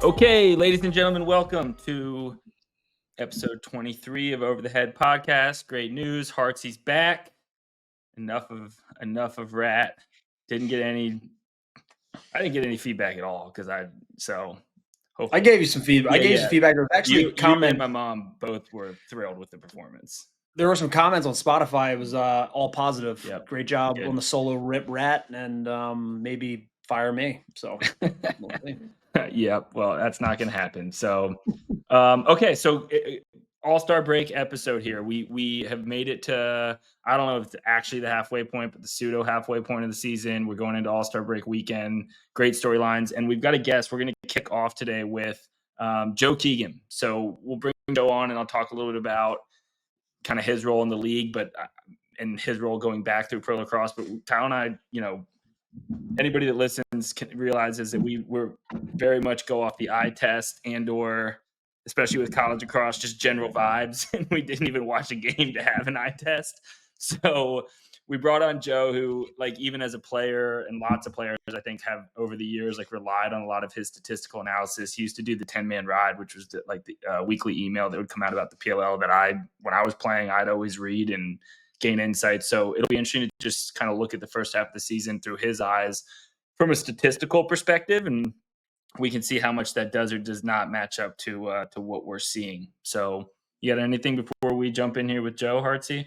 Okay, ladies and gentlemen, welcome to episode 23 of Over the Head podcast. Great news, Heartsy's back. Enough of Rat. I didn't get any feedback at all hopefully I gave you some feedback. I gave you some feedback. There was actually you and my mom both were thrilled with the performance. There were some comments on Spotify. It was all positive. Yep. Great job Good. on the solo rip Rat, and maybe fire me. So yeah, well, that's not going to happen. So, okay, so All-Star break episode here. We have made it to, I don't know if it's actually the halfway point, but the pseudo halfway point of the season. We're going into All-Star break weekend. Great storylines, and we've got a guest. We're going to kick off today with Joe Keegan. So we'll bring Joe on, and I'll talk a little bit about kind of his role in the league, and his role going back through pro lacrosse. But Kyle and I, anybody that listens realizes that we're very much go off the eye test or especially with college lacrosse, just general vibes. And we didn't even watch a game to have an eye test. So we brought on Joe, who, like, even as a player, and lots of players, I think, have over the years, like, relied on a lot of his statistical analysis. He used to do the 10-man ride, which was the weekly email that would come out about the PLL that when I was playing, I'd always read and gain insight. So it'll be interesting to just kind of look at the first half of the season through his eyes from a statistical perspective, and we can see how much that does or does not match up to what we're seeing. So you got anything before we jump in here with Joe, Heartsy?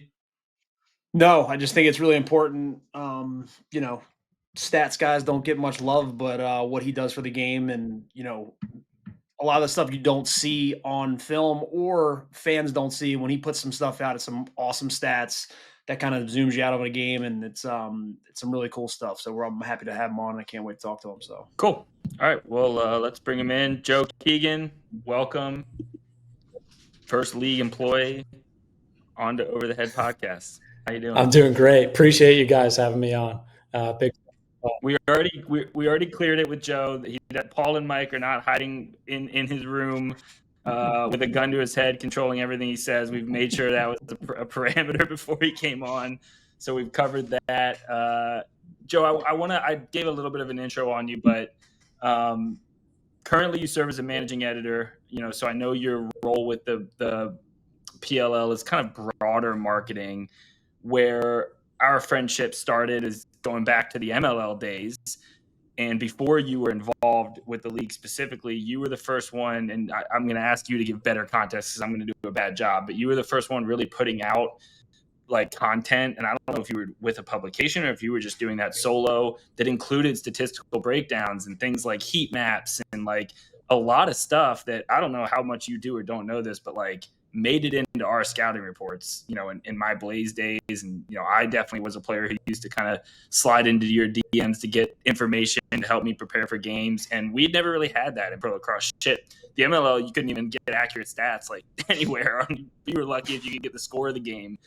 No, I just think it's really important. Stats guys don't get much love, but what he does for the game, and a lot of the stuff you don't see on film or fans don't see when he puts some stuff out. It's some awesome stats that kind of zooms you out of a game, and it's some really cool stuff. So I'm happy to have him on. I can't wait to talk to him. So cool. All right, well, let's bring him in. Joe Keegan, welcome. First league employee on to Over the Head podcast. How you doing? I'm doing great. Appreciate you guys having me on. We already cleared it with Joe. That Paul and Mike are not hiding in his room with a gun to his head, controlling everything he says. We've made sure that was a parameter before he came on, so we've covered that. Joe, I gave a little bit of an intro on you, but currently you serve as a managing editor. So I know your role with the PLL is kind of broader marketing, where our friendship started is going back to the MLL days. And before you were involved with the league specifically, you were the first one, and I'm going to ask you to give better context because I'm going to do a bad job, but you were the first one really putting out like content. And I don't know if you were with a publication or if you were just doing that solo that included statistical breakdowns and things like heat maps and like a lot of stuff that I don't know how much you do or don't know this, but like made it into our scouting reports, in my Blaze days. And, I definitely was a player who used to kind of slide into your DMs to get information to help me prepare for games. And we never really had that in pro lacrosse. Shit, the MLL, you couldn't even get accurate stats like anywhere. You were lucky if you could get the score of the game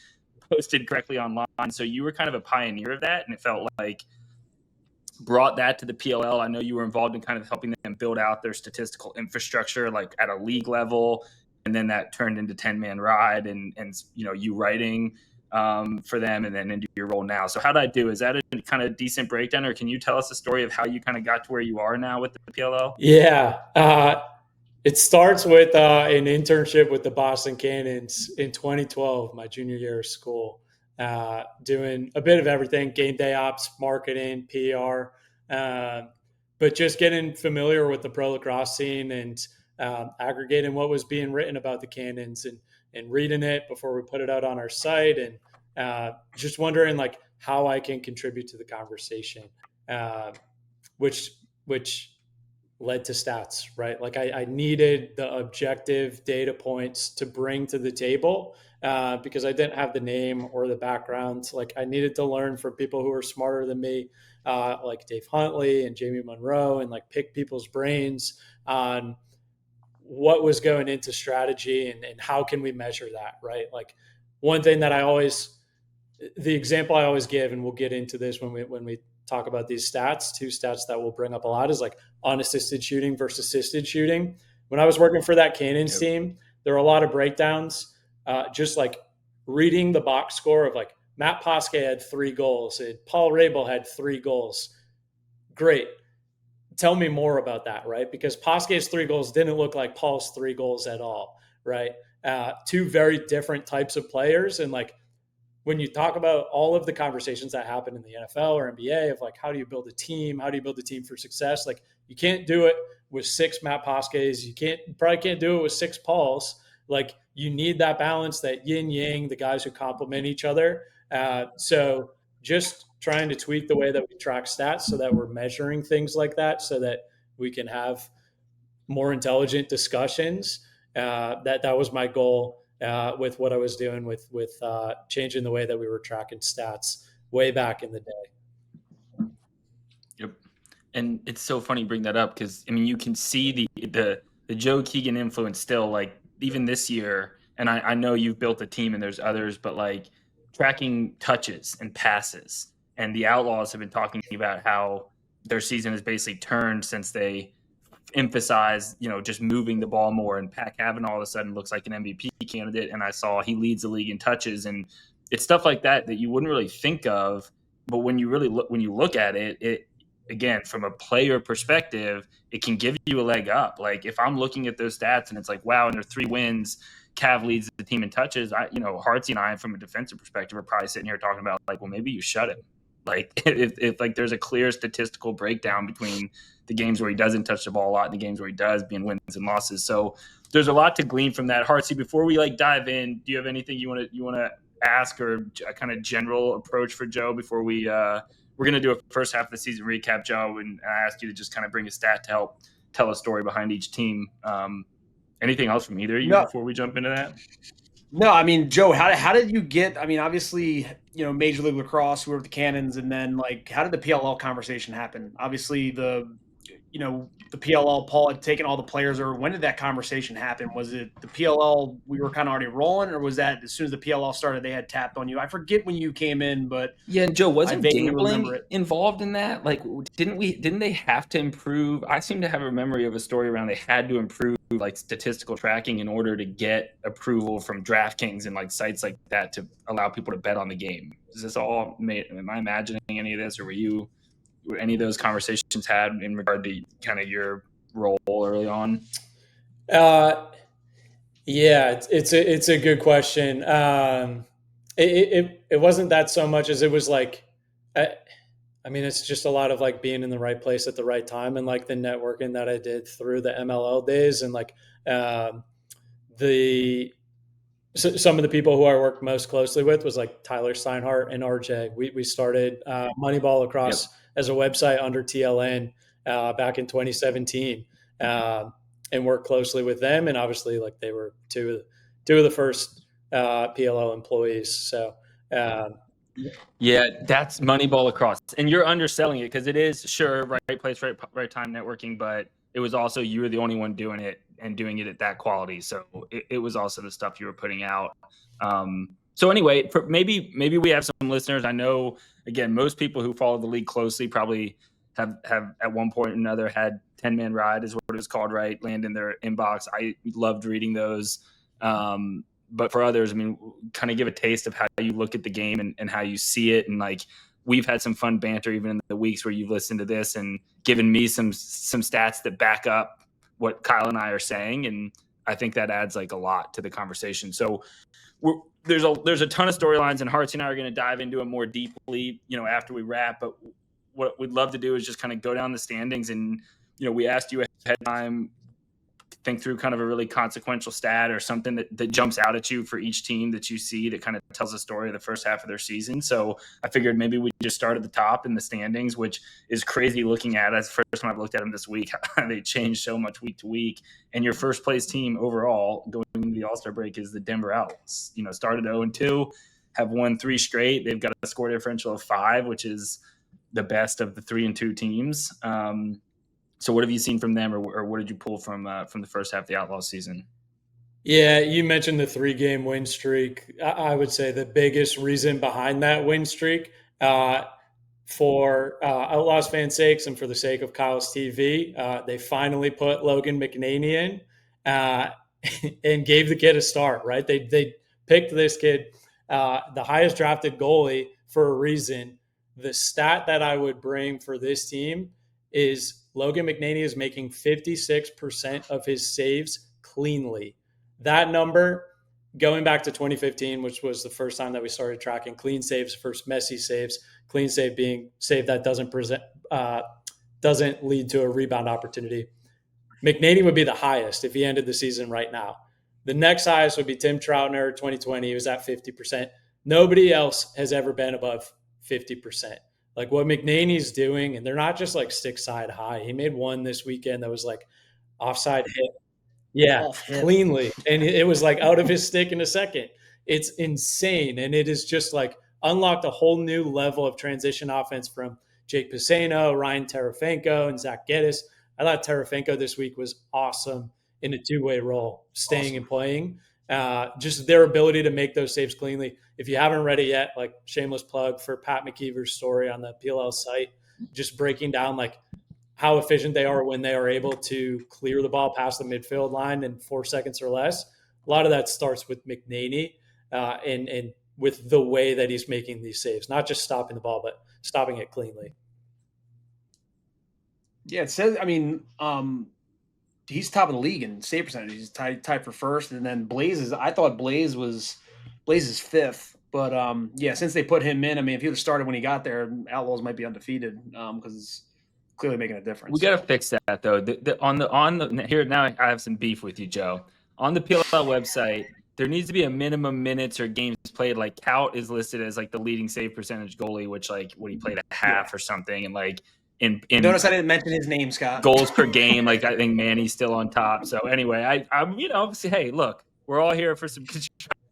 posted correctly online. So you were kind of a pioneer of that. And it felt like brought that to the PLL. I know you were involved in kind of helping them build out their statistical infrastructure, like at a league level. And then that turned into 10-man ride and you writing for them and then into your role now. So how did I do? Is that a kind of decent breakdown, or can you tell us the story of how you kind of got to where you are now with the PLL? Yeah. It starts with an internship with the Boston Cannons in 2012, my junior year of school, doing a bit of everything, game day ops, marketing, PR, but just getting familiar with the pro lacrosse scene and aggregating what was being written about the Cannons and reading it before we put it out on our site, and just wondering like how I can contribute to the conversation, which led to stats, right? Like I needed the objective data points to bring to the table because I didn't have the name or the background. Like I needed to learn from people who were smarter than me, like Dave Huntley and Jamie Monroe, and like pick people's brains on what was going into strategy and how can we measure that, right? Like one thing that the example I always give, and we'll get into this when we talk about these stats, two stats that we'll bring up a lot is like unassisted shooting versus assisted shooting. When I was working for that Cannons team, there were a lot of breakdowns, just like reading the box score of like Matt Poske had 3 goals and Paul Rabel had 3 goals. Great. tell me more about that, right? Because Pasquet's 3 goals didn't look like Paul's 3 goals at all, right? Two very different types of players. And like, when you talk about all of the conversations that happen in the NFL or NBA of like, how do you build a team? How do you build a team for success? Like, you can't do it with 6 Matt Pasquets. You probably can't do it with 6 Pauls. Like, you need that balance, that yin yang, the guys who complement each other. So just trying to tweak the way that we track stats so that we're measuring things like that, so that we can have more intelligent discussions. That was my goal with what I was doing with changing the way that we were tracking stats way back in the day. Yep. And it's so funny you bring that up, because I mean, you can see the Joe Keegan influence still, like even this year. And I know you've built a team and there's others, but like tracking touches and passes, and the Outlaws have been talking about how their season has basically turned since they emphasize, just moving the ball more. And Pat Cavanaugh all of a sudden looks like an MVP candidate. And I saw he leads the league in touches, and it's stuff like that you wouldn't really think of. But when you look at it, again, from a player perspective, it can give you a leg up. Like if I'm looking at those stats and it's like, wow, and there are 3 wins, Cav leads the team in touches. Hartsey and I, from a defensive perspective, are probably sitting here talking about like, well, maybe you shut him. Like if like there's a clear statistical breakdown between the games where he doesn't touch the ball a lot and the games where he does, being wins and losses. So there's a lot to glean from that. Hartsey, before we like dive in, do you have anything you want to ask, or a kind of general approach for Joe before we're going to do a first half of the season recap, Joe, and I ask you to just kind of bring a stat to help tell a story behind each team. Anything else from either of you before we jump into that? No, I mean, Joe, how did you get, I mean, obviously, Major League Lacrosse, we were with the Cannons, and then like, how did the PLL conversation happen? Obviously the PLL, Paul had taken all the players, or when did that conversation happen? Was it the PLL, we were kind of already rolling, or was that as soon as the PLL started, they had tapped on you? I forget when you came in, but yeah, Joe, wasn't gambling involved in that? Like, didn't they have to improve? I seem to have a memory of a story around they had to improve like statistical tracking in order to get approval from DraftKings and like sites like that to allow people to bet on the game. Is this all made? Am I imagining any of this, or were any of those conversations had in regard to kind of your role early on? Yeah, it's a good question. It wasn't that so much as it was like, I mean, it's just a lot of like being in the right place at the right time, and like the networking that I did through the MLL days, and like some of the people who I worked most closely with was like Tyler Steinhardt and RJ. We started Moneyball Lacrosse as a website under TLN back in 2017, and worked closely with them. And obviously, like they were two of the first PLL employees. So. Yeah, that's Moneyball Lacrosse, and you're underselling it because it is sure right place, right time networking, but it was also you were the only one doing it and doing it at that quality. So it was also the stuff you were putting out. So anyway, maybe we have some listeners. I know, again, most people who follow the league closely probably have at one point or another had 10-man ride is what it was called, right? Land in their inbox. I loved reading those. But for others, I mean, kind of give a taste of how you look at the game and how you see it. And like, we've had some fun banter even in the weeks where you've listened to this and given me some stats that back up what Kyle and I are saying. And I think that adds like a lot to the conversation. So there's a ton of storylines, and Hartsey and I are going to dive into it more deeply, after we wrap. But what we'd love to do is just kind of go down the standings. And, we asked you ahead of time, think through kind of a really consequential stat or something that jumps out at you for each team that you see that kind of tells a story of the first half of their season. So I figured maybe we just start at the top in the standings, which is crazy looking at. That's the first time I've looked at them this week. They change so much week to week. And your first place team overall going into the All-Star break is the Denver Outlaws. Started 0-2, have won 3 straight. They've got a score differential of 5, which is the best of the 3-2 teams. So what have you seen from them, or what did you pull from the first half of the Outlaws season? Yeah, you mentioned the 3-game win streak. I would say the biggest reason behind that win streak, for Outlaws fans' sakes and for the sake of Kyle's TV, they finally put Logan McNaney in and gave the kid a start, right? They picked this kid, the highest drafted goalie, for a reason. The stat that I would bring for this team is Logan McNaney is making 56% of his saves cleanly. That number, going back to 2015, which was the first time that we started tracking clean saves versus messy saves, clean save being save that doesn't lead to a rebound opportunity. McNaney would be the highest if he ended the season right now. The next highest would be Tim Troutner, 2020. He was at 50%. Nobody else has ever been above 50%. Like what McNaney's doing, and they're not just like stick side high. He made one this weekend that was like offside hit. Yeah, cleanly. And it was like out of his stick in a second. It's insane. And it is just like unlocked a whole new level of transition offense from Jake Pisano, Ryan Terefenko, and Zach Geddes. I thought Terefenko this week was awesome in a two-way role, staying and playing. Just their ability to make those saves cleanly. If you haven't read it yet, like shameless plug for Pat McKeever's story on the PLL site, just breaking down like how efficient they are when they are able to clear the ball past the midfield line in 4 seconds or less. A lot of that starts with McNaney and with the way that he's making these saves, not just stopping the ball, but stopping it cleanly. Yeah, it says, I mean, he's top of the league in save percentage. He's tied for first. And then I thought Blaze is fifth. But yeah, since they put him in, I mean, if he would have started when he got there, Outlaws might be undefeated because it's clearly making a difference. We got to fix that though. On the here now, I have some beef with you, Joe. On the PLL website, there needs to be a minimum minutes or games played. Like Kaut is listed as like the leading save percentage goalie, which like what he played a half or something, and like in notice I didn't mention his name, Scott. Goals per game, like I think Manny's still on top. So anyway, I'm obviously, hey, look, we're all here for some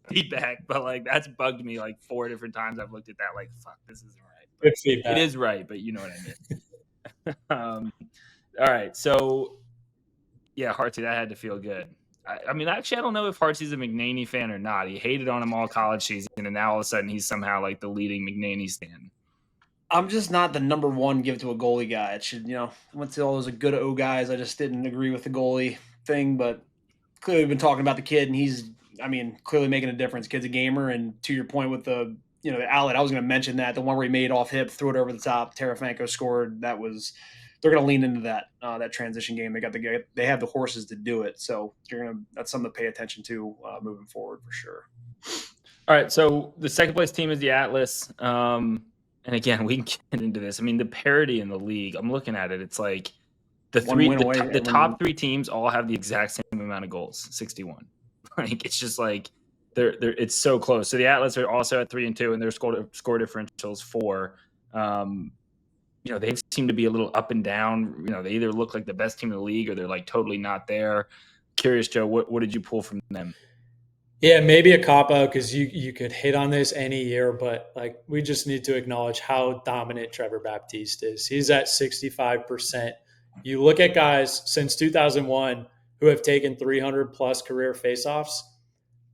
feedback, but like that's bugged me like 4 different times. I've looked at that like, fuck, this isn't right. Good feedback. It is right, but you know what I mean. All right, so yeah, Hartsey, that had to feel good. I mean, actually, I don't know if Hartsey's a McNaney fan or not. He hated on him all college season, and now all of a sudden he's somehow like the leading McNaney stan. I'm just not the number one give to a goalie guy. It should, went to all those good O guys. I just didn't agree with the goalie thing, but clearly we've been talking about the kid, and he's, clearly making a difference. Kid's a gamer, and to your point with the outlet, I was going to mention that the one where he made off hip, threw it over the top, Terefenko scored. They're going to lean into that transition game. They have the horses to do it, so that's something to pay attention to moving forward for sure. All right, so the second place team is the Atlas. And again, we can get into this. I mean, the parity in the league, I'm looking at it. It's like the top 3 teams all have the exact same amount of goals, 61. Like it's just like it's so close. So the Atlas are also at 3-2, and their score differential is 4. They seem to be a little up and down. They either look like the best team in the league or they're like totally not there. Curious, Joe, what did you pull from them? Yeah, maybe a cop-out because you could hit on this any year, but like we just need to acknowledge how dominant Trevor Baptiste is. He's at 65%. You look at guys since 2001 who have taken 300-plus career faceoffs.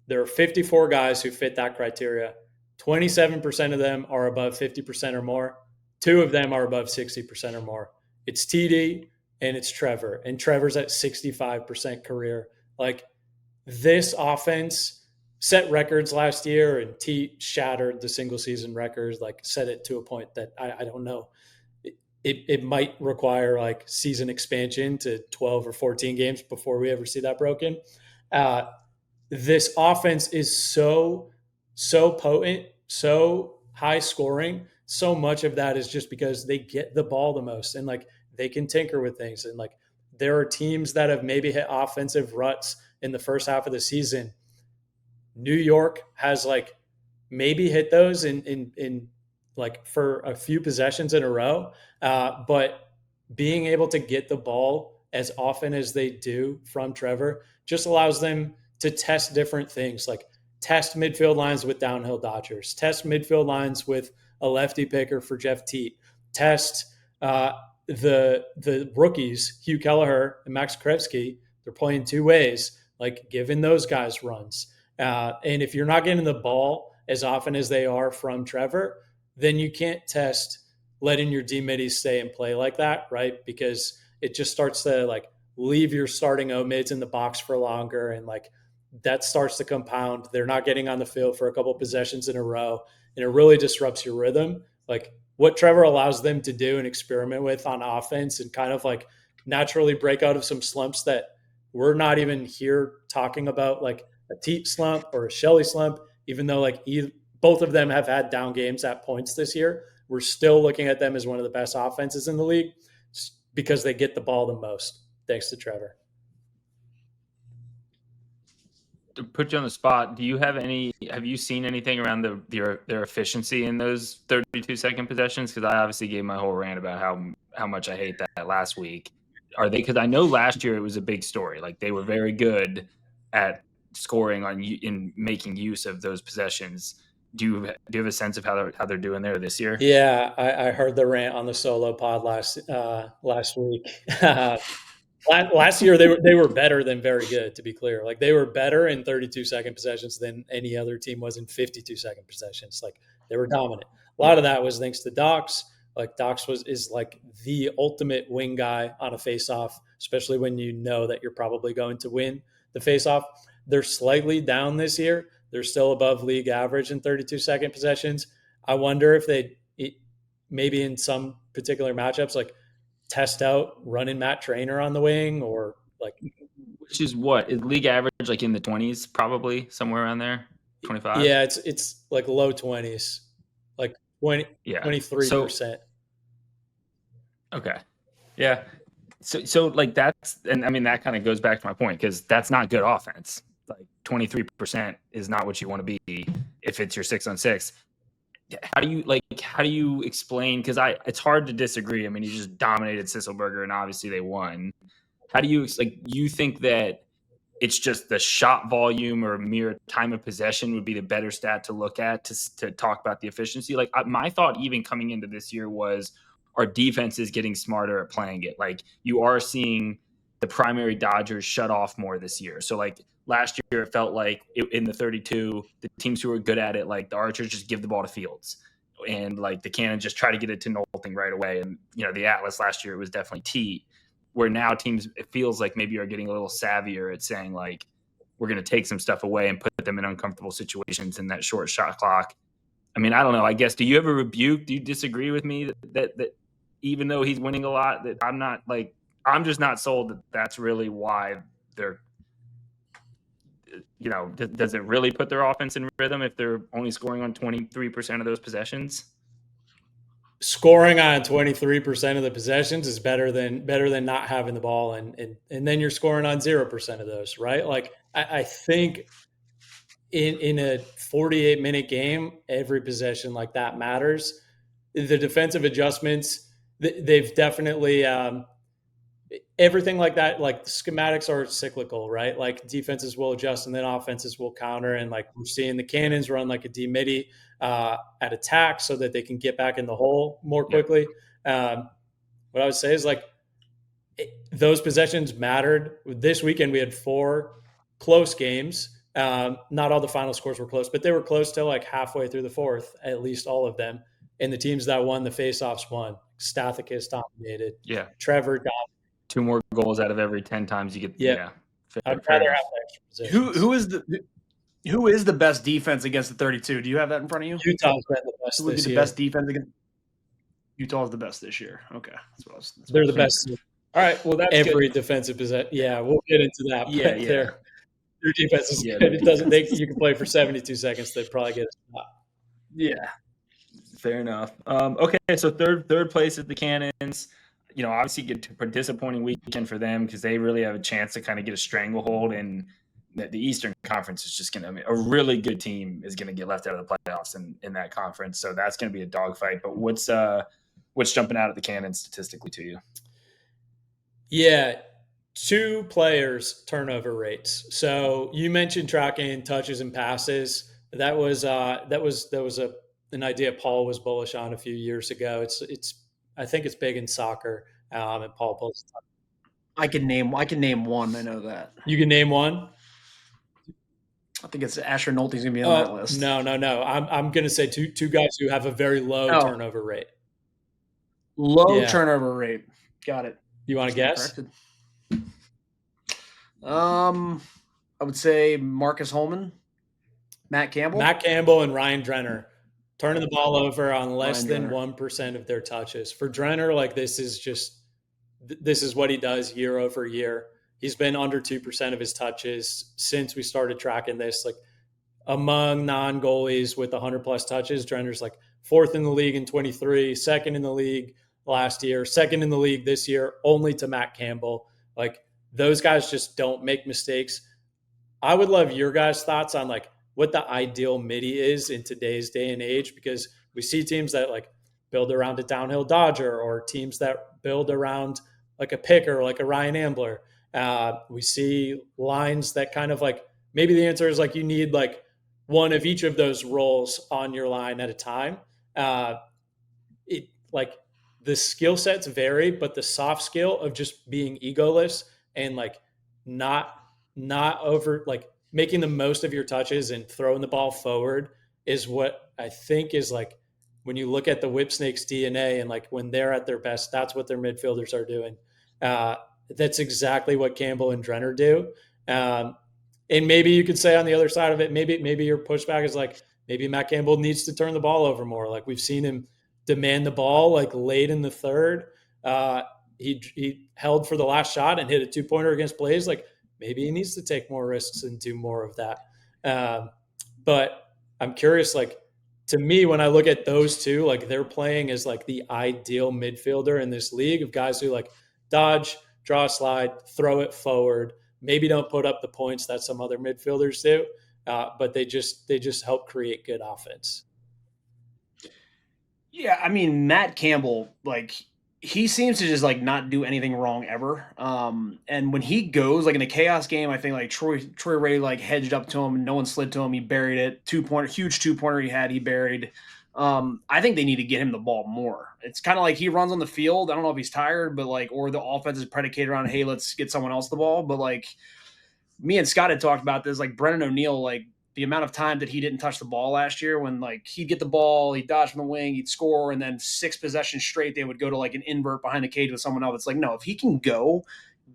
There are 54 guys who fit that criteria. 27% of them are above 50% or more. 2 of them are above 60% or more. It's TD and it's Trevor. And Trevor's at 65% career. Like this offense set records last year, and T shattered the single season records, like set it to a point that I don't know. It might require like season expansion to 12 or 14 games before we ever see that broken. This offense is so potent, so high scoring. So much of that is just because they get the ball the most, and like they can tinker with things. And like there are teams that have maybe hit offensive ruts in the first half of the season. New York has like maybe hit those in like for a few possessions in a row. But being able to get the ball as often as they do from Trevor just allows them to test different things, like test midfield lines with downhill dodgers, test midfield lines with a lefty picker for Jeff Teat, test the rookies, Hugh Kelleher and Max Krevsky. They're playing 2 ways, like giving those guys runs. And if you're not getting the ball as often as they are from Trevor, then you can't test letting your D-middies stay and play like that, right? Because it just starts to like leave your starting O-mids in the box for longer, and like that starts to compound. They're not getting on the field for a couple possessions in a row, and it really disrupts your rhythm. Like what Trevor allows them to do and experiment with on offense and kind of like naturally break out of some slumps that we're not even here talking about, like a Teep slump or a Shelley slump, even though like both of them have had down games at points this year. We're still looking at them as one of the best offenses in the league because they get the ball the most, thanks to Trevor. To put you on the spot, have you seen anything around their efficiency in those 32-second possessions? Because I obviously gave my whole rant about how much I hate that last week. Are they? Because I know last year it was a big story. Like they were very good at scoring in making use of those possessions. Do you have a sense of how they're doing there this year? Yeah, I heard the rant on the solo pod last week. Last year they were better than very good, to be clear. Like they were better in 32-second possessions than any other team was in 52-second possessions. Like they were dominant. A lot of that was thanks to Dox. Like Dox is like the ultimate wing guy on a face-off, especially when you know that you're probably going to win the face-off. They're slightly down this year. They're still above league average in 32-second possessions. I wonder if maybe in some particular matchups, like test out running Matt Trainer on the wing, or like, which is what is league average, like in the 20s, probably somewhere around there, 25. Yeah, it's like low 20s, like 23%. Okay, yeah. So like that's, and I mean that kind of goes back to my point, because that's not good offense. Like 23% is not what you want to be if it's your 6-on-6. How do you explain? Because it's hard to disagree. I mean, you just dominated Sisselberger, and obviously they won. How do you think that it's just the shot volume or mere time of possession would be the better stat to look at to talk about the efficiency? Like my thought, even coming into this year, was our defense is getting smarter at playing it. Like you are seeing the primary Dodgers shut off more this year. So like last year, it felt like in the 32, the teams who were good at it, like the Archers, just give the ball to Fields, and like the Cannon just try to get it to Nothing right away. And the Atlas last year, it was definitely T. Where now teams, it feels like maybe are getting a little savvier at saying like, we're going to take some stuff away and put them in uncomfortable situations in that short shot clock. I mean, I don't know. I guess, do you ever rebuke? Do you disagree with me that even though he's winning a lot, that I'm just not sold that that's really why they're, does it really put their offense in rhythm if they're only scoring on 23% of those possessions? Scoring on 23% of the possessions is better than not having the ball, and then you're scoring on 0% of those, right? Like I think in a 48-minute game, every possession like that matters. The defensive adjustments, they've definitely everything like that, like the schematics are cyclical, right? Like defenses will adjust and then offenses will counter. And like we're seeing the Cannons run like a D-midi at attack so that they can get back in the hole more quickly. What I would say is like those possessions mattered. This weekend we had 4 close games. Not all the final scores were close, but they were close till like halfway through the fourth, at least all of them. And the teams that won the faceoffs won. Stathakis dominated. Yeah. Trevor got 2 more goals out of every 10 times you get. Yeah. I'd rather have extra positions. Who is the best defense against the 32? Do you have that in front of you? Utah's been the best Who would this be the year. best defense against? Utah's the best this year. Okay, they're the best. All right. Well, that's every good. defensive possession. Yeah, we'll get into that. Yeah, but yeah. Their defense is good. It doesn't. You can play for 72 seconds. They'd probably get a spot. Yeah. Fair enough. Okay, so third place is the Cannons. Obviously get a disappointing weekend for them because they really have a chance to kind of get a stranglehold, and the Eastern Conference is just going to, a really good team is going to get left out of the playoffs in that conference. So that's going to be a dogfight. But what's jumping out at the Cannons statistically to you? Yeah, 2 players turnover rates. So you mentioned tracking touches and passes. That was an idea Paul was bullish on a few years ago. I think it's big in soccer. And Paul pulls. I can name one. I know that. You can name one. I think it's Asher Nolte's gonna be on that list. No. I'm gonna say two guys who have a very low turnover rate. Low turnover rate. Got it. You want to guess? I would say Marcus Holman, Matt Campbell, and Ryan Drenner. turning the ball over on less than Ryan 1% of their touches. For Drenner, like this is what he does year over year. He's been under 2% of his touches since we started tracking this. Like among non-goalies with 100+ touches, Drenner's like 4th in the league in 23, 2nd in the league last year, 2nd in the league this year, only to Matt Campbell. Like those guys just don't make mistakes. I would love your guys' thoughts on like what the ideal midi is in today's day and age, because we see teams that like build around a downhill dodger or teams that build around like a picker, like a Ryan Ambler. We see lines that kind of like, maybe the answer is like you need like one of each of those roles on your line at a time. It like the skill sets vary, but the soft skill of just being egoless and like not over like making the most of your touches and throwing the ball forward is what I think is like when you look at the Whipsnakes DNA and like when they're at their best, that's what their midfielders are doing. That's exactly what Campbell and Drenner do. And maybe you could say on the other side of it, maybe your pushback is like maybe Matt Campbell needs to turn the ball over more. Like we've seen him demand the ball like late in the third. He held for the last shot and hit a 2-pointer against Blaze. Like maybe he needs to take more risks and do more of that. But I'm curious, like to me, when I look at those two, like they're playing as like the ideal midfielder in this league of guys who like dodge, draw a slide, throw it forward, maybe don't put up the points that some other midfielders do, but they just help create good offense. Yeah, I mean, Matt Campbell, like he seems to just like not do anything wrong ever. And when he goes like in a chaos game, I think like Troy Ray like hedged up to him and no one slid to him. He buried it. 2-pointer, huge 2-pointer he buried. I think they need to get him the ball more. It's kind of like he runs on the field. I don't know if he's tired, but like, or the offense is predicated around, hey, let's get someone else the ball. But like me and Scott had talked about this, like Brennan O'Neill, like the amount of time that he didn't touch the ball last year when like he'd get the ball, he'd dodge from the wing, he'd score, and then 6 possessions straight, they would go to like an invert behind the cage with someone else. It's like, no, if he can go,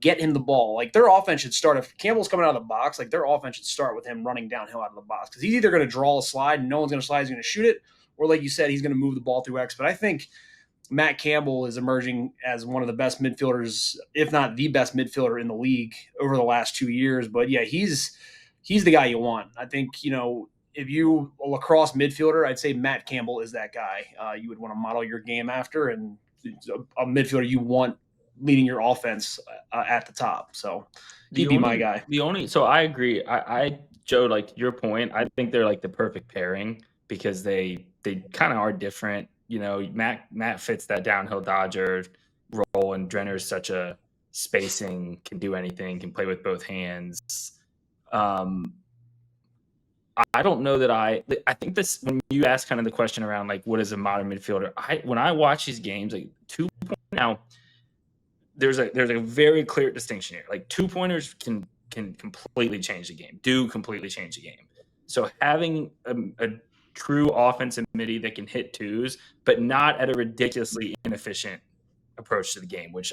get him the ball. Like their offense should start, if Campbell's coming out of the box, like their offense should start with him running downhill out of the box because he's either going to draw a slide and no one's going to slide, he's going to shoot it, or like you said, he's going to move the ball through X. But I think Matt Campbell is emerging as one of the best midfielders, if not the best midfielder in the league over the last 2 years. But yeah, he's the guy you want. I think, you know, if you a lacrosse midfielder, I'd say Matt Campbell is that guy you would want to model your game after, and a midfielder you want leading your offense at the top. So he'd be my guy. So I agree. I Joe, like your point, I think they're like the perfect pairing because they kind of are different. You know, Matt fits that downhill dodger role, and Drenner's such a spacing, can do anything, can play with both hands. I don't know that I think this, when you ask kind of the question around like what is a modern midfielder, when I watch these games, like 2-point now, there's a very clear distinction here. Like 2-pointers can completely change the game, completely change the game. So having a true offensive midi that can hit 2s, but not at a ridiculously inefficient approach to the game, which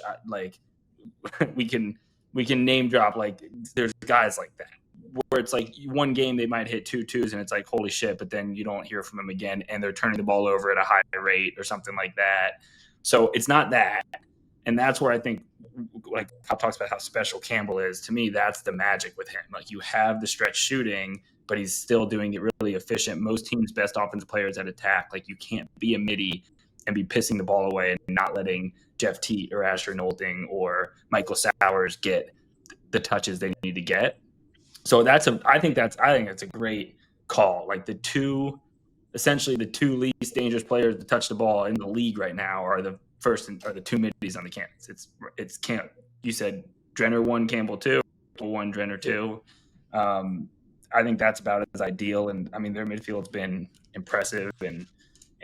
we can name drop, like there's guys like that where it's like one game they might hit 2 2s and it's like holy shit, but then you don't hear from them again and they're turning the ball over at a high rate or something like that. So it's not that, and that's where I think, like Kyle talks about how special Campbell is. To me, that's the magic with him. Like you have the stretch shooting, but he's still doing it really efficient. Most teams' best offensive players at attack. Like you can't be a midi and be pissing the ball away and not letting Jeff Teat or Asher Nolting or Michael Sowers get the touches they need to get. So I think that's a great call. Like essentially the two least dangerous players to touch the ball in the league right now are the 2 middies on the canvas. It's you said Drenner 1, Campbell 2, 1, Drenner 2. I think that's about as ideal. And I mean, their midfield's been impressive and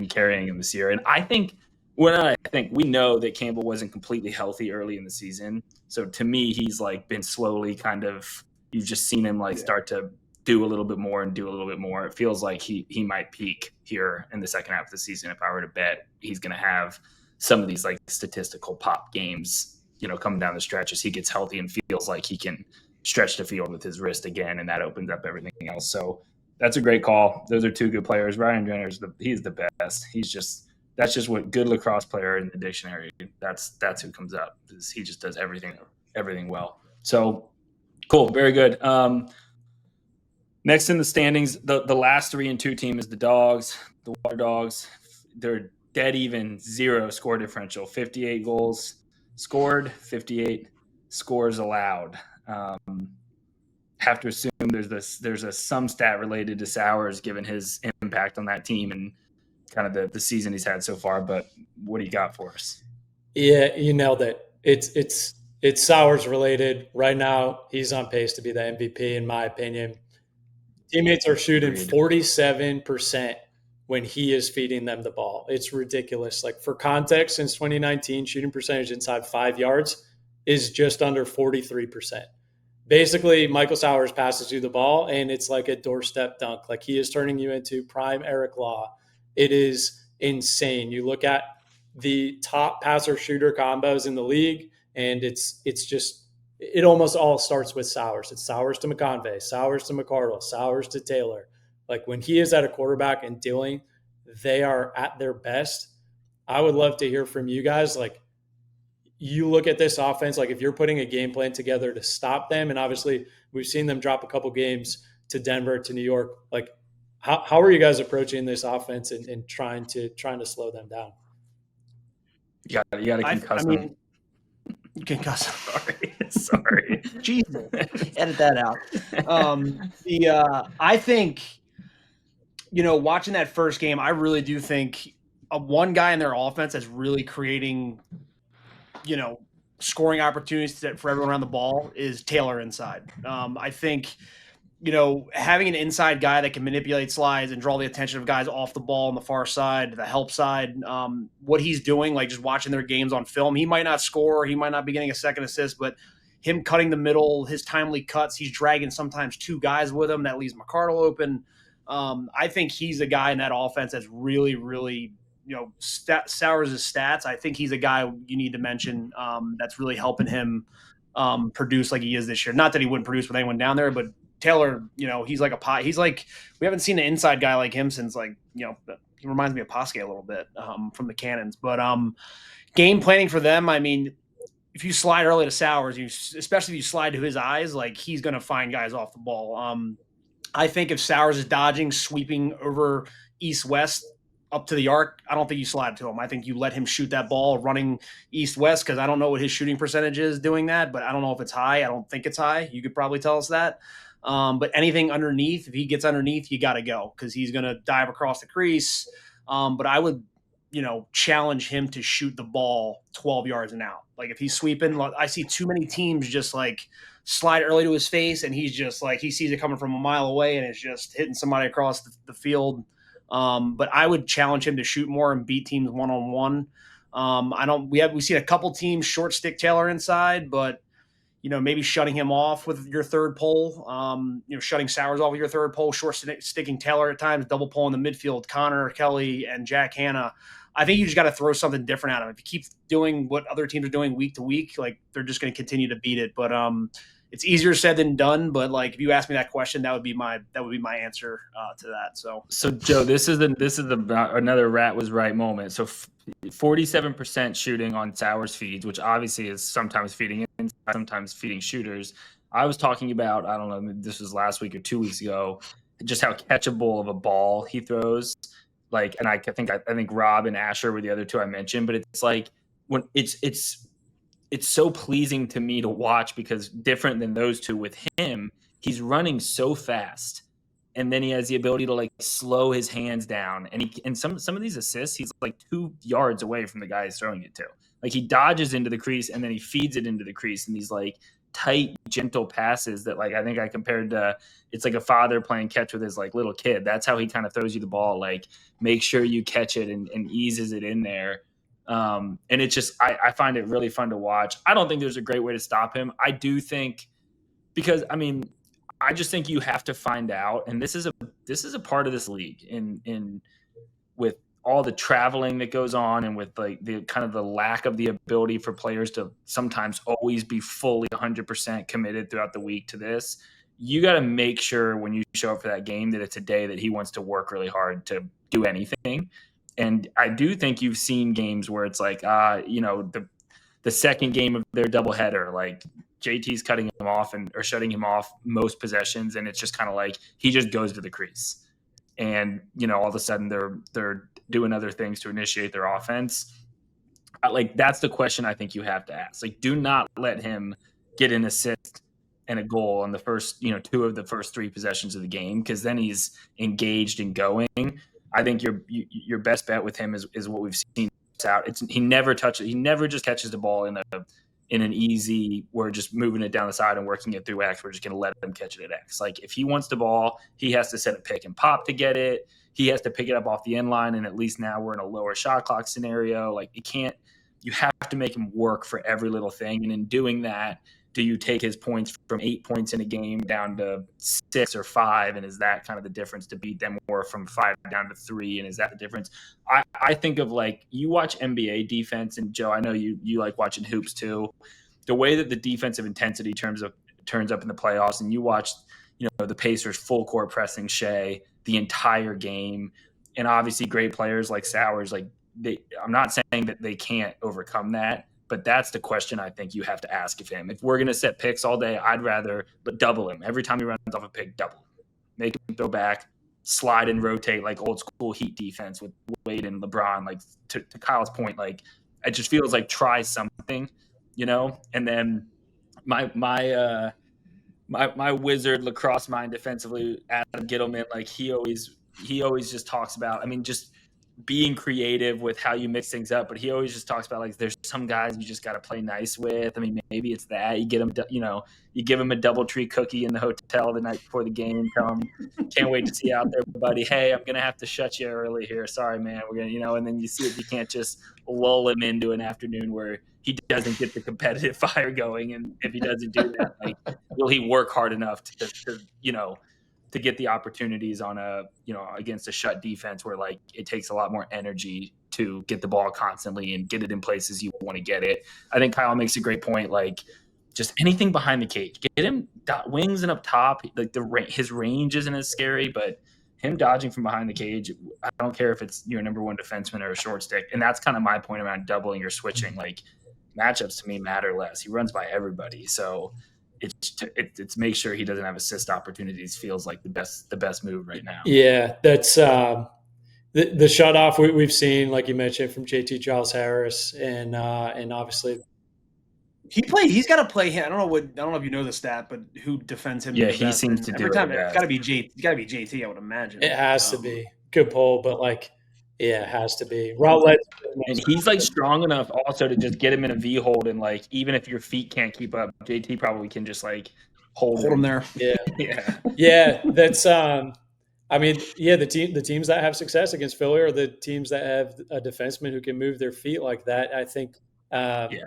carrying them this year. And I think we know that Campbell wasn't completely healthy early in the season. So to me, he's like been slowly kind of, you've just seen him start to do a little bit more and do a little bit more. It feels like he might peak here in the second half of the season. If I were to bet, he's going to have some of these like statistical pop games, you know, coming down the stretch as he gets healthy and feels like he can stretch the field with his wrist again, and that opens up everything else. So That's a great call. Those are two good players. Ryan Jenner's he's the best. That's just what good lacrosse player in the dictionary. That's who comes up. He just does everything well. So cool, very good. Next in the standings, the last 3-2 team is the Dogs, the Water Dogs. They're dead even, 0 score differential, 58 goals scored, 58 scores allowed. Have to assume there's some stat related to Sowers given his impact on that team and kind of the season he's had so far. But what do you got for us? Yeah, you nailed it. It's Sowers related. Right now, he's on pace to be the MVP, in my opinion. Teammates are shooting 47% when he is feeding them the ball. It's ridiculous. Like, for context, since 2019, shooting percentage inside 5 yards is just under 43%. Basically, Michael Sowers passes you the ball, and it's like a doorstep dunk. Like, he is turning you into prime Eric Law. It is insane. You look at the top passer-shooter combos in the league, and it's just – it almost all starts with Sowers. It's Sowers to McConvey, Sowers to McCardle, Sowers to Taylor. Like, when he is at a quarterback and doing, they are at their best. I would love to hear from you guys. Like, you look at this offense, like if you're putting a game plan together to stop them, and obviously we've seen them drop a couple games to Denver, to New York. Like, how are you guys approaching this offense and trying to slow them down? You got to concuss them. You can cuss. Sorry. Jesus, edit that out. I think, watching that first game, I really do think one guy in their offense that's really creating, scoring opportunities for everyone around the ball is Taylor inside. I think, having an inside guy that can manipulate slides and draw the attention of guys off the ball on the far side, the help side, what he's doing, like just watching their games on film, he might not score, he might not be getting a second assist, but him cutting the middle, his timely cuts, he's dragging sometimes 2 guys with him. That leaves McCardle open. I think he's a guy in that offense that's really, really, Sowers' stats. I think he's a guy you need to mention that's really helping him produce like he is this year. Not that he wouldn't produce with anyone down there, but Taylor, he's like we haven't seen an inside guy like him since he reminds me of Pasquet a little bit from the Cannons. But game planning for them, I mean, if you slide early to Sowers, especially if you slide to his eyes, like he's going to find guys off the ball. I think if Sowers is dodging, sweeping over east-west up to the arc, I don't think you slide to him. I think you let him shoot that ball running east-west, because I don't know what his shooting percentage is doing that, but I don't know if it's high. I don't think it's high. You could probably tell us that. But anything underneath, if he gets underneath, you got to go, because he's going to dive across the crease. But I would, challenge him to shoot the ball 12 yards and out. Like if he's sweeping, I see too many teams just like slide early to his face, and he's just like, he sees it coming from a mile away and it's just hitting somebody across the field. But I would challenge him to shoot more and beat teams one-on-one. We've seen a couple teams short stick Taylor inside, but maybe shutting him off with your third pole, shutting Sowers off with your third pole, short sticking Taylor at times, double pole in the midfield, Connor Kelly and Jack Hanna. I think you just got to throw something different at him. If you keep doing what other teams are doing week to week, like they're just going to continue to beat it. But it's easier said than done. But like if you ask me that question, that would be my answer to that. So Joe, this is another rat was right moment. So 47% shooting on Sowers feeds, which obviously is sometimes feeding in, sometimes feeding shooters. I was talking about, I don't know, this was last week or 2 weeks ago, just how catchable of a ball he throws. Like, and I think Rob and Asher were the other two I mentioned, but it's like when it's so pleasing to me to watch, because different than those two with him, he's running so fast. And then he has the ability to like slow his hands down. And some of these assists, he's like 2 yards away from the guy he's throwing it to. Like he dodges into the crease and then he feeds it into the crease. And these like tight, gentle passes that like I think I compared to, it's like a father playing catch with his like little kid. That's how he kind of throws you the ball. Like make sure you catch it and eases it in there. And it's just, I find it really fun to watch. I don't think there's a great way to stop him. I do think, because I just think you have to find out, and this is a part of this league in with all the traveling that goes on, and with like the kind of the lack of the ability for players to sometimes always be fully 100% committed throughout the week to this. you got to make sure when you show up for that game that it's a day that he wants to work really hard to do anything. And I do think you've seen games where it's like, the second game of their doubleheader, like JT's cutting him off or shutting him off most possessions, and it's just kind of like he just goes to the crease, and all of a sudden they're doing other things to initiate their offense. Like that's the question I think you have to ask. Like, do not let him get an assist and a goal on the first, two of the first three possessions of the game, because then he's engaged and going. I think your best bet with him is what we've seen out. He never touches. He never just catches the ball in an easy. We're just moving it down the side and working it through X. We're just going to let him catch it at X. Like if he wants the ball, he has to set a pick and pop to get it. He has to pick it up off the end line, and at least now we're in a lower shot clock scenario. Like you have to make him work for every little thing, and in doing that, do you take his points from 8 points in a game down to 6 or 5? And is that kind of the difference to beat them, or from 5 down to 3? And is that the difference? I think of like, you watch NBA defense, and Joe, I know you like watching hoops too. The way that the defensive intensity turns up in the playoffs, and you watch, the Pacers full court pressing Shea the entire game. And obviously great players like Sowers, like I'm not saying that they can't overcome that, but that's the question I think you have to ask of him. If we're going to set picks all day, I'd rather double him. Every time he runs off a pick, double him. Make him throw back, slide and rotate like old school Heat defense with Wade and LeBron. Like to Kyle's point, like it just feels like try something, And then my wizard lacrosse mind defensively, Adam Gittleman, like he always just talks about, just being creative with how you mix things up, but he always just talks about like there's some guys you just got to play nice with. Maybe it's that you get him, you give him a DoubleTree cookie in the hotel the night before the game, tell him can't wait to see you out there, buddy. Hey, I'm gonna have to shut you early here. Sorry, man. We're gonna, and then you see if you can't just lull him into an afternoon where he doesn't get the competitive fire going, and if he doesn't do that, like will he work hard enough to get the opportunities on against a shut defense where like it takes a lot more energy to get the ball constantly and get it in places you want to get it. I think Kyle makes a great point. Like just anything behind the cage, get him wings and up top. Like his range isn't as scary, but him dodging from behind the cage, I don't care if it's your number one defenseman or a short stick. And that's kind of my point around doubling or switching. Like matchups to me matter less. He runs by everybody. So it's make sure he doesn't have assist opportunities feels like the best move right now. Yeah, that's the shut off we've seen, like you mentioned, from JT Giles Harris, and obviously he's got to play him. I don't know if you know the stat, but who defends him? Yeah, he seems to do every time. It it's got to be JT. I would imagine it has to be. Good pull, but like. Yeah, it has to be. Routledge. And he's like strong enough also to just get him in a V hold, and like even if your feet can't keep up, JT probably can just like hold him there. Yeah. Yeah. That's the teams that have success against Philly are the teams that have a defenseman who can move their feet like that. I think the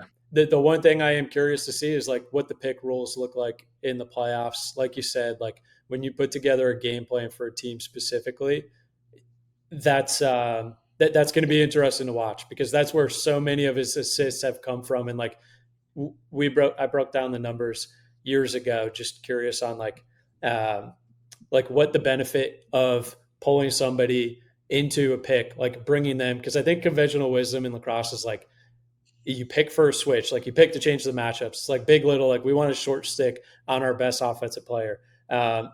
one thing I am curious to see is like what the pick rules look like in the playoffs. Like you said, like when you put together a game plan for a team specifically, that's going to be interesting to watch, because that's where so many of his assists have come from. And like I broke down the numbers years ago, just curious on like what the benefit of pulling somebody into a pick, like bringing them, because I think conventional wisdom in lacrosse is like you pick for a switch, like you pick to change the matchups. It's like big, little, like we want a short stick on our best offensive player,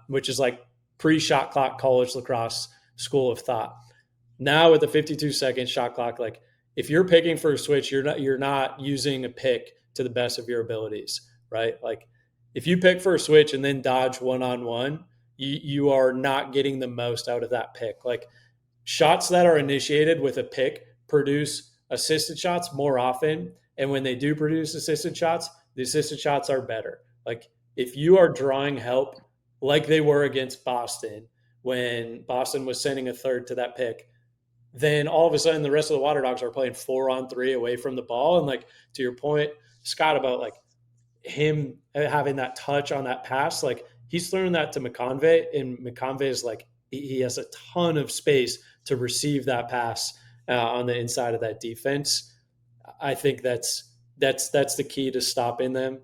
which is like pre-shot clock college lacrosse school of thought. Now with the 52-second shot clock, like if you're picking for a switch, you're not using a pick to the best of your abilities, right? Like if you pick for a switch and then dodge one-on-one, you are not getting the most out of that pick. Like shots that are initiated with a pick produce assisted shots more often, and when they do produce assisted shots, the assisted shots are better. Like if you are drawing help like they were against Boston, when Boston was sending a third to that pick, then all of a sudden the rest of the Water Dogs are playing 4-on-3 away from the ball. And like, to your point, Scott, about like him having that touch on that pass, like he's throwing that to McConvey, and McConvey is like, he has a ton of space to receive that pass on the inside of that defense. I think that's the key to stopping them.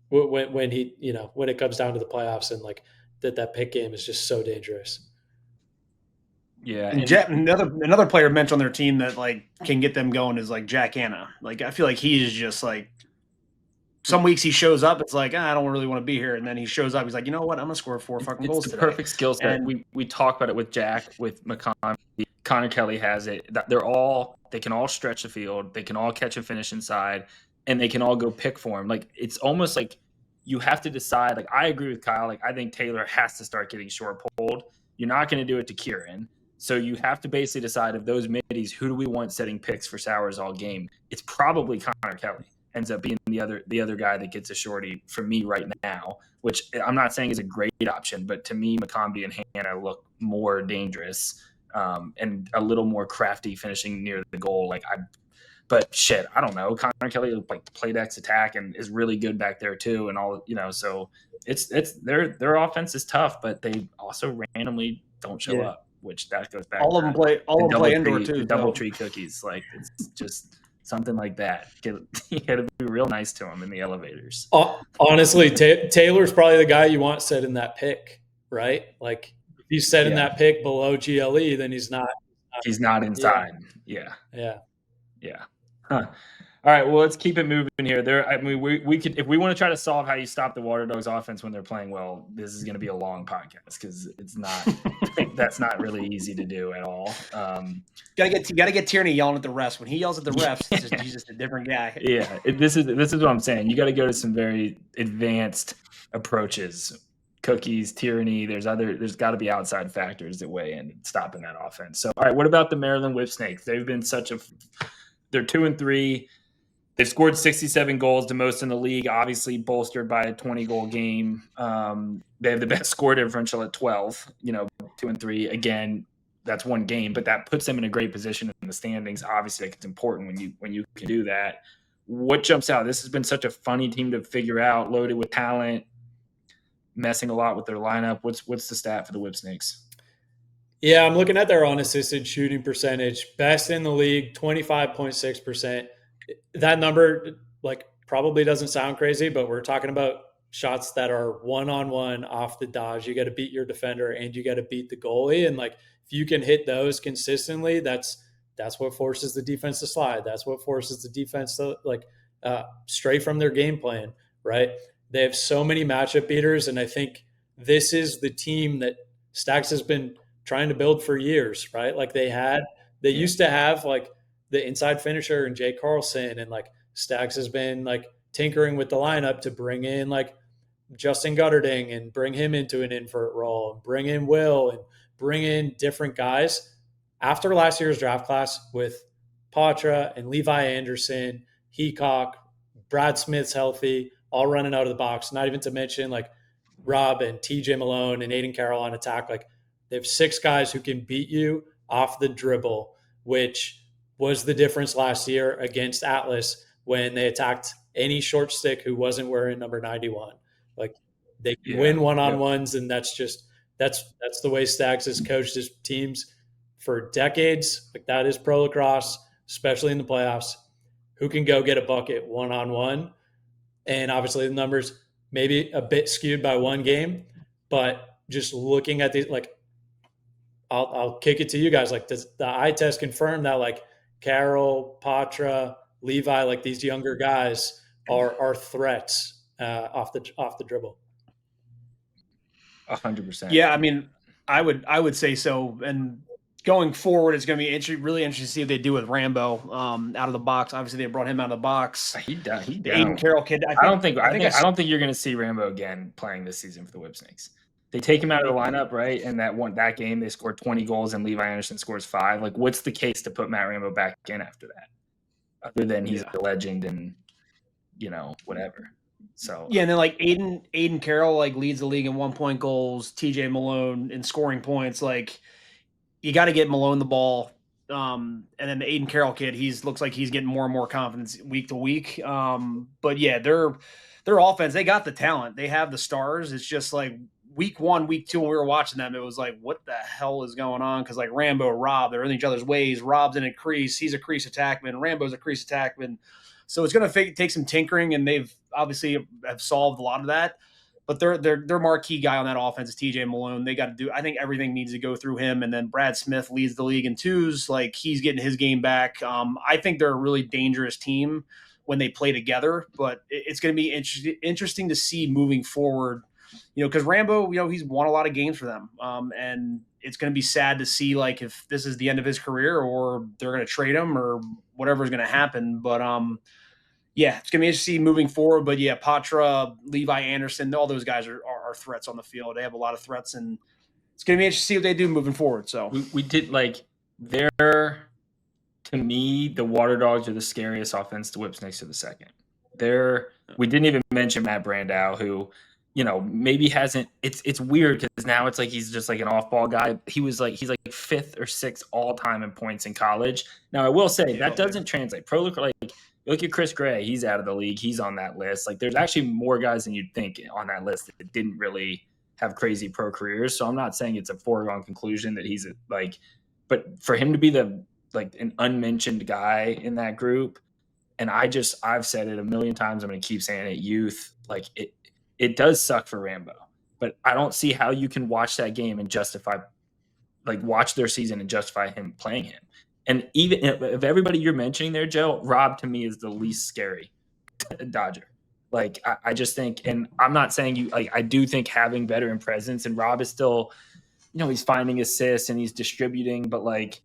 when he, when it comes down to the playoffs, and like that pick game is just so dangerous. Yeah, And another player mentioned on their team that like can get them going is like Jack Hanna. Like I feel like he is just like some weeks he shows up, it's like I don't really want to be here, and then he shows up, he's like, you know what, I'm gonna score 4 fucking goals it's the today. perfect skill set. And we talk about it with Jack, with McConnell. Connor Kelly has it. They can all stretch the field, they can all catch and finish inside, and they can all go pick for him. Like it's almost like you have to decide. Like I agree with Kyle. Like I think Taylor has to start getting short pulled. You're not going to do it to Kieran. So you have to basically decide of those middies, who do we want setting picks for Sowers all game? It's probably Connor Kelly ends up being the other guy that gets a shorty for me right now, which I'm not saying is a great option, but to me, McCombie and Hannah look more dangerous and a little more crafty finishing near the goal. But shit, I don't know. Connor Kelly like played X attack and is really good back there too, and all so it's their offense is tough, but they also randomly don't show up, which that goes back. All of them play indoor too. The double tree cookies, like it's just something like that. You got to be real nice to them in the elevators. Honestly, Taylor's probably the guy you want setting that pick, right? Like if he's setting that pick below GLE, then he's not. He's not inside. Yeah. Huh. All right. Well, let's keep it moving here. We could, if we want to try to solve how you stop the Water Dogs offense when they're playing well, this is going to be a long podcast because it's not. That's not really easy to do at all. Gotta get Tierney yelling at the refs. When he yells at the refs, he's just a different guy. Yeah, this is what I'm saying. You got to go to some very advanced approaches. Cookies, tyranny. There's got to be outside factors that weigh in stopping that offense. So, all right, what about the Maryland Whipsnakes? They've been they're 2-3. They've scored 67 goals, the most in the league, obviously bolstered by a 20-goal game. They have the best score differential at 12, 2-3. Again, that's one game, but that puts them in a great position in the standings. Obviously, like, it's important when you can do that. What jumps out? This has been such a funny team to figure out, loaded with talent, messing a lot with their lineup. What's the stat for the Whipsnakes? Yeah, I'm looking at their unassisted shooting percentage. Best in the league, 25.6%. That number, like, probably doesn't sound crazy, but we're talking about shots that are one-on-one off the dodge. You got to beat your defender and you got to beat the goalie. And, like, if you can hit those consistently, that's what forces the defense to slide. That's what forces the defense to, like, stray from their game plan, right? They have so many matchup beaters, and I think this is the team that Stacks has been trying to build for years, right? Like they used to have like the inside finisher and Jay Carlson, and like Stacks has been like tinkering with the lineup to bring in like Justin Gutterding and bring him into an invert role, and bring in Will and bring in different guys. After last year's draft class with Patra and Levi Anderson, Heacock, Brad Smith's healthy, all running out of the box, not even to mention like Rob and TJ Malone and Aiden Carroll on attack. Like they have 6 guys who can beat you off the dribble, which was the difference last year against Atlas when they attacked any short stick who wasn't wearing number 91. Like they can win one-on-ones, and that's the way Stacks has coached his teams for decades. Like that is pro lacrosse, especially in the playoffs. Who can go get a bucket one-on-one? And obviously the numbers maybe a bit skewed by one game, but just looking at these, like, I'll kick it to you guys. Like, does the eye test confirm that like Carroll, Patra, Levi, like these younger guys are threats off the dribble? 100%. Yeah, I mean, I would say so. And going forward, it's going to be really interesting to see what they do with Rambo out of the box. Obviously, they brought him out of the box. He down. Aiden Carroll kid. I don't think you're going to see Rambo again playing this season for the Whipsnakes. They take him out of the lineup, right? And that game, they scored 20 goals, and Levi Anderson scores 5. Like, what's the case to put Matt Rambo back in after that? Other than he's a legend and whatever. So yeah, and then like Aiden Carroll like leads the league in 1-point goals. TJ Malone in scoring points. Like, you got to get Malone the ball. And then the Aiden Carroll kid, looks like he's getting more and more confidence week to week. But yeah, their offense, they got the talent. They have the stars. It's just like week 1, week 2, when we were watching them, it was like, what the hell is going on? Because like Rambo, Rob, they're in each other's ways. Rob's in a crease. He's a crease attackman. Rambo's a crease attackman. So it's going to take some tinkering, and they've obviously have solved a lot of that. But their marquee guy on that offense is TJ Malone. They got to do. I think everything needs to go through him. And then Brad Smith leads the league in twos. Like, he's getting his game back. I think they're a really dangerous team when they play together. But it's going to be interesting to see moving forward. Because Rambo, he's won a lot of games for them. And it's going to be sad to see like if this is the end of his career or they're going to trade him or whatever is going to happen. But yeah, it's going to be interesting moving forward. But yeah, Patra, Levi Anderson, all those guys are threats on the field. They have a lot of threats, and it's going to be interesting to see what they do moving forward. So we did like to me, the Water Dogs are the scariest offense. The Whipsnakes are the second. We didn't even mention Matt Brandow, who, maybe hasn't. It's weird because now it's like he's just like an off-ball guy. He's like 5th or 6th all time in points in college. Now I will say that doesn't translate. Look at Chris Gray. He's out of the league. He's on that list. Like, there's actually more guys than you'd think on that list that didn't really have crazy pro careers. So I'm not saying it's a foregone conclusion that he's but for him to be an unmentioned guy in that group, and I've said it a million times. I'm going to keep saying it. Youth, like it does suck for Rambo, but I don't see how you can watch that game and watch their season and justify him playing him. And even of everybody you're mentioning there, Joe, Rob to me is the least scary Dodger. Like, I just think, and I'm not saying I do think having veteran presence, and Rob is still, he's finding assists and he's distributing, but like,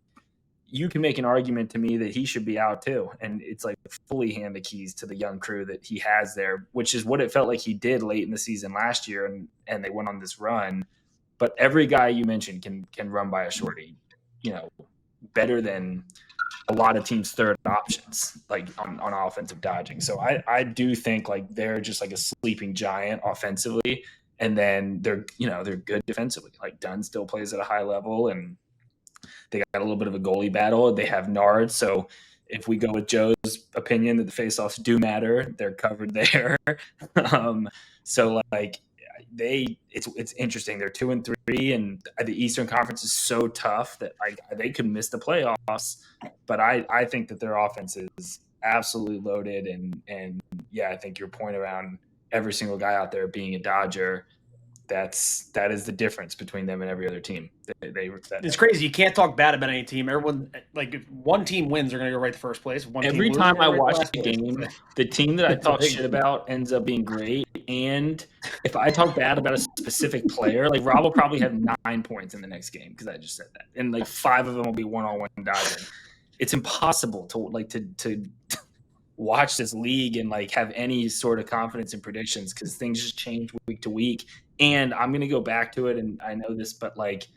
you can make an argument to me that he should be out too. And it's like fully hand the keys to the young crew that he has there, which is what it felt like he did late in the season last year. And they went on this run, but every guy you mentioned can run by a shorty, better than a lot of teams' third options, like on offensive dodging. So I do think like they're just like a sleeping giant offensively, and then they're good defensively. Like, Dunn still plays at a high level, and they got a little bit of a goalie battle. They have Nard, so if we go with Joe's opinion that the faceoffs do matter, they're covered there. So like it's interesting. They're 2-3, and the Eastern Conference is so tough that they could miss the playoffs. But I think that their offense is absolutely loaded, and yeah, I think your point around every single guy out there being a Dodger, that is the difference between them and every other team. It's crazy. You can't talk bad about any team. Everyone, like, if one team wins, they're going to go right to first place. Every time I watch the game, the team that I talk shit about ends up being great. And if I talk bad about a specific player, like Rob will probably have 9 points in the next game because I just said that, and like 5 of them will be one-on-one dodging. It's impossible to watch this league and like have any sort of confidence in predictions because things just change week to week. And I'm going to go back to it, and I know this, but like,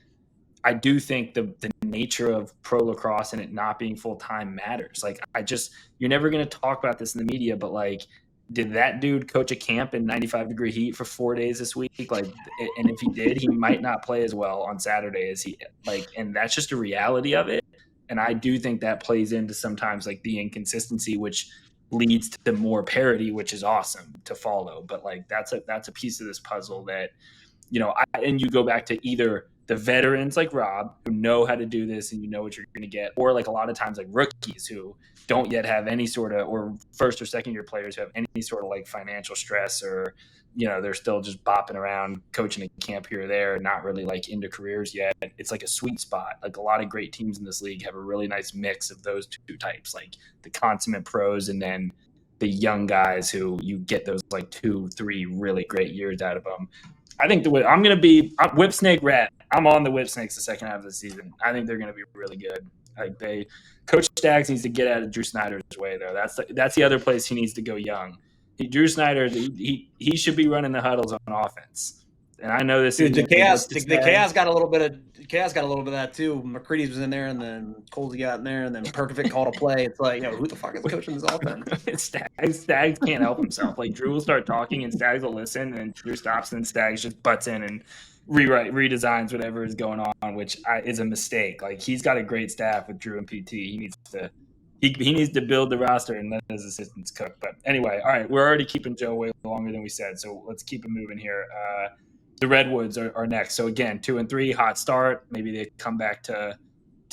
I do think the nature of pro lacrosse and it not being full-time matters. Like, you're never going to talk about this in the media, but like, did that dude coach a camp in 95-degree heat for 4 days this week? Like, and if he did, he might not play as well on Saturday as he like, and that's just a reality of it. And I do think that plays into sometimes like the inconsistency, which leads to more parity, which is awesome to follow. But like, that's a piece of this puzzle that, and you go back to either the veterans like Rob who know how to do this and what you're going to get, or like a lot of times like rookies who don't yet have any sort of, or first or second year players who have any sort of like financial stress, or they're still just bopping around coaching a camp here or there, not really like into careers yet. It's like a sweet spot. Like, a lot of great teams in this league have a really nice mix of those two types, like the consummate pros and then the young guys who you get those like 2-3 really great years out of them. I think I'm going to be Whipsnake Rat. I'm on the Whipsnakes the second half of the season. I think they're going to be really good. Like, Coach Staggs needs to get out of Drew Snyder's way, though. That's the other place he needs to go young. Drew Snyder, he should be running the huddles on offense. And I know this. Dude, the chaos got a little bit of that too. McCready's was in there, and then Colsey got in there, and then Perkovic called a play. It's like, who the fuck is coaching this offense? Staggs can't help himself. Like, Drew will start talking, and Staggs will listen, and Drew stops, and Staggs just butts in and redesigns whatever is going on, which is a mistake. Like, he's got a great staff with Drew and PT. He needs to build the roster and let his assistants cook. But anyway, all right, we're already keeping Joe way longer than we said, so let's keep it moving here. the Redwoods are next. So again, 2-3, hot start. Maybe they come back to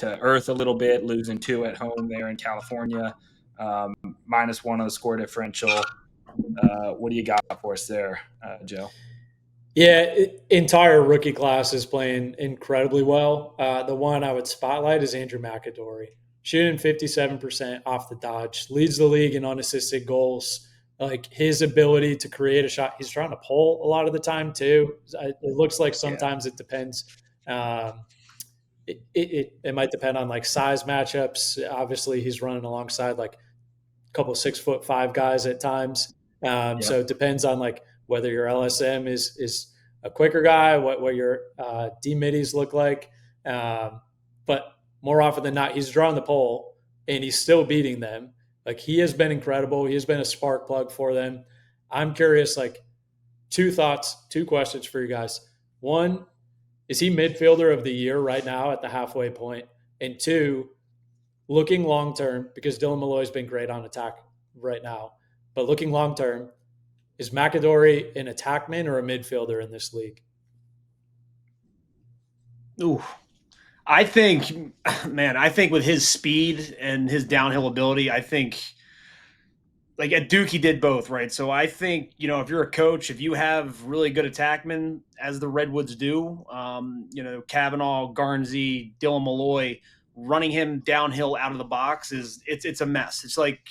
earth a little bit, losing 2 at home there in California. -1 on the score differential. What do you got for us there, Joe? Yeah, entire rookie class is playing incredibly well. The one I would spotlight is Andrew McAdory, shooting 57% off the dodge, leads the league in unassisted goals. Like his ability to create a shot, he's trying to pull a lot of the time too. It looks like sometimes it depends. It might depend on like size matchups. Obviously, he's running alongside like a couple 6'5" guys at times. So it depends on like whether your LSM is a quicker guy, what your D middies look like. But more often than not, he's drawing the pole and he's still beating them. Like he has been incredible. He has been a spark plug for them. I'm curious, like 2 questions for you guys. One, is he midfielder of the year right now at the halfway point? And 2, looking long term, because Dylan Malloy's been great on attack right now, but looking long term, is McAdory an attackman or a midfielder in this league? Ooh, I think with his speed and his downhill ability, I think like at Duke, he did both, right? So I think, if you're a coach, if you have really good attackmen, as the Redwoods do, Kavanaugh, Garnsey, Dylan Malloy, running him downhill out of the box it's a mess. It's like,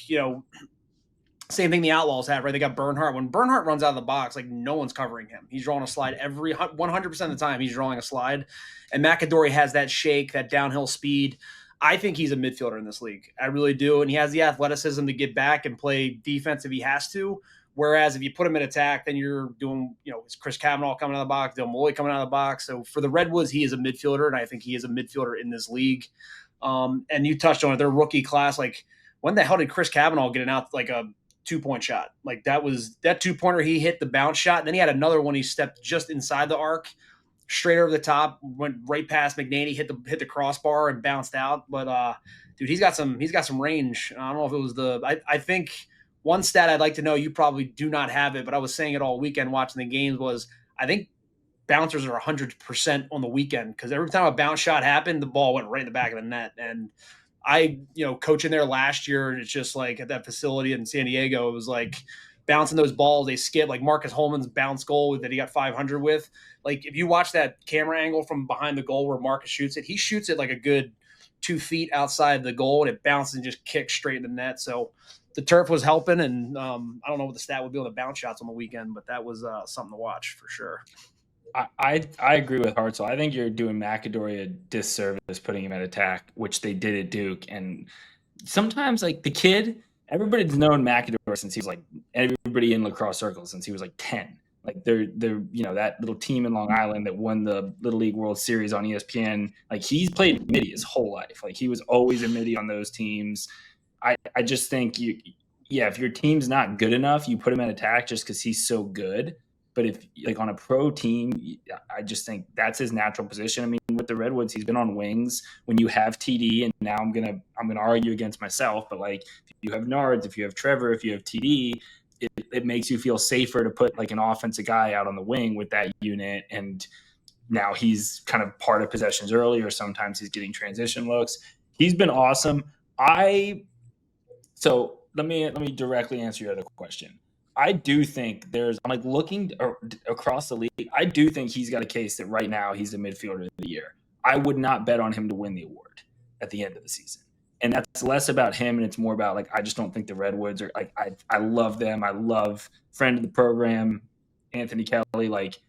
same thing the Outlaws have, right? They got Bernhardt. When Bernhardt runs out of the box, like no one's covering him. He's drawing a slide 100% of the time. He's drawing a slide, and McAdory has that shake, that downhill speed. I think he's a midfielder in this league. I really do, and he has the athleticism to get back and play defense if he has to. Whereas if you put him in attack, then you're doing, it's Chris Kavanaugh coming out of the box, Dylan Malloy coming out of the box. So for the Redwoods, he is a midfielder, and I think he is a midfielder in this league. And you touched on it, their rookie class. Like, when the hell did Chris Kavanaugh get out like a 2-point shot? Like that 2-pointer, he hit the bounce shot. And then he had another one. He stepped just inside the arc, straight over the top, went right past McNaney, hit the crossbar and bounced out. But dude, he's got some range. I don't know if it was I think one stat I'd like to know, you probably do not have it, but I was saying it all weekend watching the games, was I think bouncers are 100% on the weekend, because every time a bounce shot happened, the ball went right in the back of the net. And I, coaching there last year, and it's just like at that facility in San Diego, it was like bouncing those balls, they skip, like Marcus Holman's bounce goal that he got 500 with. Like if you watch that camera angle from behind the goal where Marcus shoots it, he shoots it like a good 2 feet outside the goal, and it bounces and just kicks straight in the net. So the turf was helping, and I don't know what the stat would be on the bounce shots on the weekend, but that was something to watch for sure. I agree with Hartzell. I think you're doing McAdory a disservice putting him at attack, which they did at Duke. And sometimes, like the kid, everybody's known McAdory since he was like everybody in lacrosse circles since he was like 10. Like they're that little team in Long Island that won the Little League World Series on ESPN. Like he's played midi his whole life. Like he was always a midi on those teams. I just think if your team's not good enough, you put him at attack just because he's so good. But if like on a pro team, I just think that's his natural position. I mean, with the Redwoods, he's been on wings. When you have TD, and now I'm gonna argue against myself, but like if you have Nards, if you have Trevor, if you have TD, it makes you feel safer to put like an offensive guy out on the wing with that unit. And now he's kind of part of possessions early, or sometimes he's getting transition looks. He's been awesome. So let me directly answer your other question. I do think I'm like looking across the league. I do think he's got a case that right now he's the midfielder of the year. I would not bet on him to win the award at the end of the season. And that's less about him, and it's more about like I just don't think the Redwoods are like I love them. I love friend of the program, Anthony Kelly. Like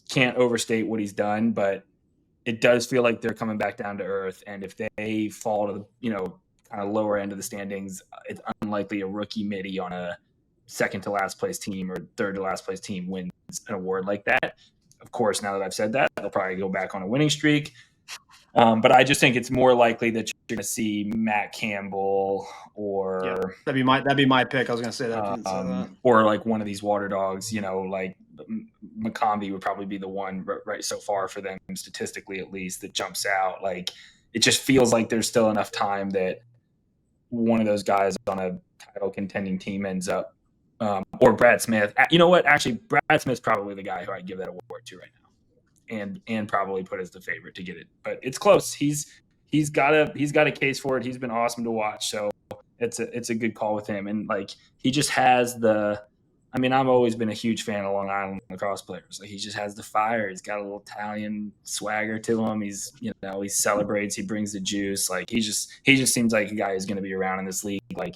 can't overstate what he's done, but it does feel like they're coming back down to earth. And if they fall to the kind of lower end of the standings, it's unlikely a rookie midi on a second to last place team or third to last place team wins an award like that. Of course, now that I've said that, they'll probably go back on a winning streak. But I just think it's more likely that you're going to see Matt Campbell or that'd be my pick. I was going to say that. Or like one of these water dogs, like McCombie would probably be the one right so far for them, statistically at least, that jumps out. Like it just feels like there's still enough time that one of those guys on a title contending team ends up. Or Brad Smith. You know what? Actually, Brad Smith's probably the guy who I'd give that award to right now. and probably put as the favorite to get it. But it's close. He's got a case for it. He's been awesome to watch. So it's a good call with him. And like he just has the. I mean, I've always been a huge fan of Long Island lacrosse players. Like he just has the fire. He's got a little Italian swagger to him. He's he celebrates. He brings the juice. Like he just seems like a guy who's going to be around in this league. Like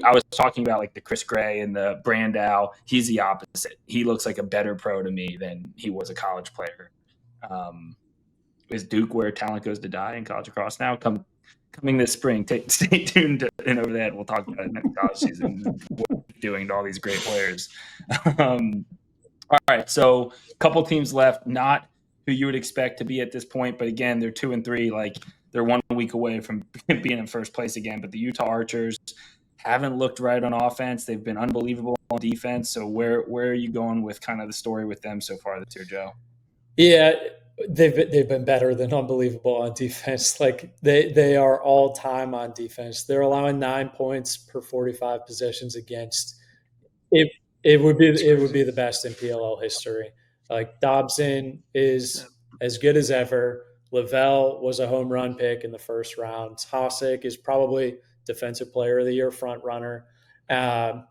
I was talking about like the Chris Gray and the Brandow. He's the opposite. He looks like a better pro to me than he was a college player. Is Duke where talent goes to die in college lacrosse now? Coming this spring. Stay tuned and over that. We'll talk about it next college season. What we're doing to all these great players. All right, so a couple teams left, not who you would expect to be at this point, but again, they're 2-3. Like they're 1 week away from being in first place again. But the Utah Archers haven't looked right on offense. They've been unbelievable on defense. So where are you going with kind of the story with them so far this year, Joe? Yeah. They've been better than unbelievable on defense. Like they are all time on defense. They're allowing 9 points per 45 possessions against. It would be the best in PLL history. Like Dobson is as good as ever. Lavelle was a home run pick in the first round. Hossack is probably defensive player of the year front runner. And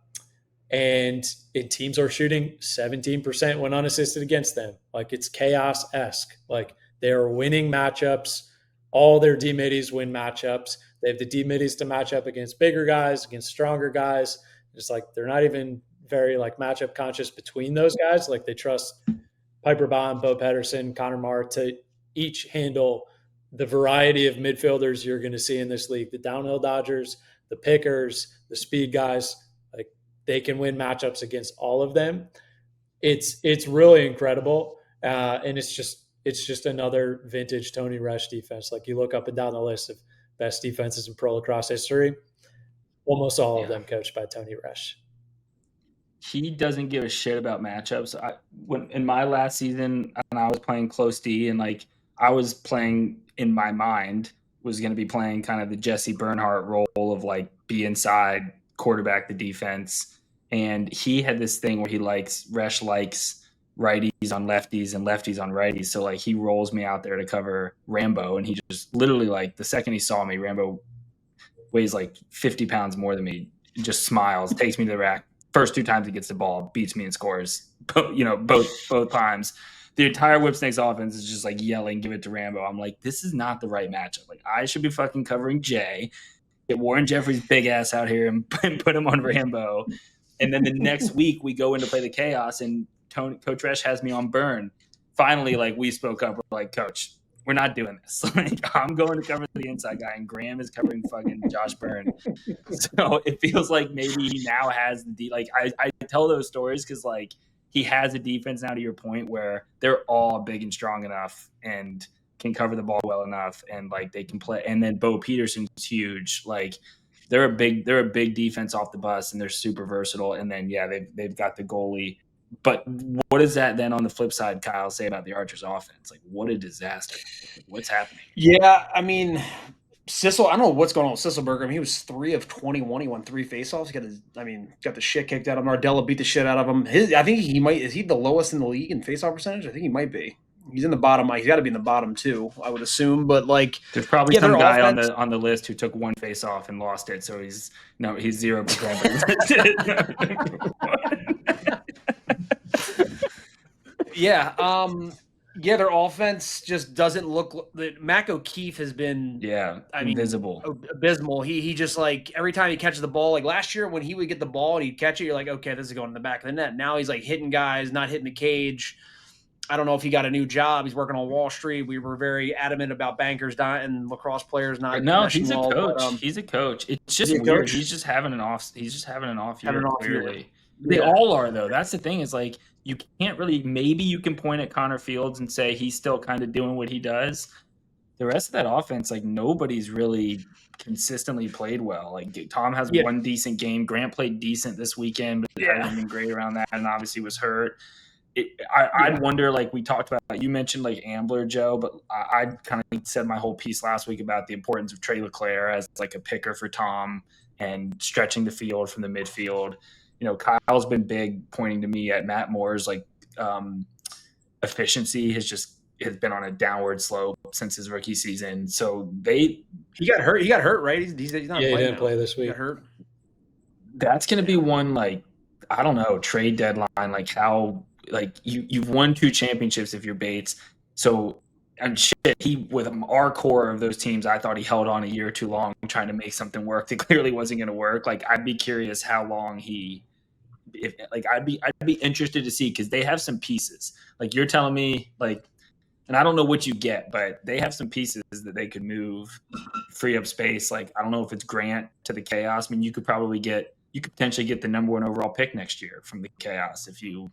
teams are shooting 17% when unassisted against them. Like it's chaos-esque. Like they are winning matchups. All their D-middies win matchups. They have the D-middies to match up against bigger guys, against stronger guys. It's like they're not even very like matchup conscious between those guys. Like they trust Piper Bond, Bo Pedersen, Connor Marr to each handle the variety of midfielders you're going to see in this league. The downhill dodgers, the pickers, the speed guys. They can win matchups against all of them. It's really incredible, and it's just another vintage Tony Resch defense. Like you look up and down the list of best defenses in pro lacrosse history, almost all of them coached by Tony Resch. He doesn't give a shit about matchups. When in my last season, and I was playing close D, and like I was playing in my mind was going to be playing kind of the Jesse Bernhardt role of like be inside, quarterback the defense. And he had this thing where Resch likes righties on lefties and lefties on righties. So like he rolls me out there to cover Rambo, and he just literally like the second he saw me, Rambo weighs like 50 pounds more than me, just smiles, takes me to the rack. First 2 times he gets the ball, beats me and scores. Both times. The entire Whipsnakes offense is just like yelling, give it to Rambo. I'm like, this is not the right matchup. Like I should be fucking covering Jay, get Warren Jeffries' big ass out here and put him on Rambo. And then the next week we go in to play the Chaos, and Coach Resch has me on Burn. Finally, like we spoke up. We're like, Coach, we're not doing this. Like I'm going to cover the inside guy, and Graham is covering fucking Josh Byrne. So it feels like maybe he now has the like I tell those stories because like he has a defense now, to your point, where they're all big and strong enough and can cover the ball well enough, and like they can play. And then Bo Peterson's huge, like. They're a big defense off the bus, and they're super versatile. And then they've got the goalie. But what does that then on the flip side, Kyle, say about the Archers offense? Like what a disaster! What's happening? Yeah, I mean, Sissel. I don't know what's going on with Sisselberger. I mean, he was 3 of 21. He won 3 faceoffs. Got the shit kicked out of him. Nardella beat the shit out of him. I think is he the lowest in the league in faceoff percentage? I think he might be. He's in the bottom. He's got to be in the bottom too, I would assume. But like, there's probably some guy on the list who took 1 face off and lost it. So he's 0%. Yeah. Their offense just doesn't look. Mac O'Keefe has been invisible, abysmal. He just like every time he catches the ball. Like last year when he would get the ball and he'd catch it, you're like, okay, this is going in the back of the net. Now he's like hitting guys, not hitting the cage. I don't know if he got a new job. He's working on Wall Street. We were very adamant about bankers and lacrosse players not. No, he's a coach. He's a coach. It's just weird. He's just having an off year. Clearly, they all are though. That's the thing. Is like you can't really. Maybe you can point at Connor Fields and say he's still kind of doing what he does. The rest of that offense, like nobody's really consistently played well. Like Tom has one decent game. Grant played decent this weekend, but hasn't been great around that, and obviously was hurt. I'd wonder, like we talked about, you mentioned like Ambler, Joe, but I kind of said my whole piece last week about the importance of Trey LeClaire as like a picker for Tom and stretching the field from the midfield. Kyle's been big pointing to me at Matt Moore's like efficiency has just has been on a downward slope since his rookie season. So he got hurt. He got hurt, right? He's not Yeah, he playing didn't now. play this He week. got hurt. That's going to be one, like, I don't know, trade deadline, like how, like you've won 2 championships if you're Bates. So, and shit, he, with our core of those teams, I thought he held on a year too long trying to make something work that clearly wasn't going to work. Like, I'd be curious how long I'd be interested to see, because they have some pieces. Like, you're telling me, like, and I don't know what you get, but they have some pieces that they could move, free up space. Like, I don't know if it's Grant to the Chaos. I mean, you could potentially get the number 1 overall pick next year from the Chaos if you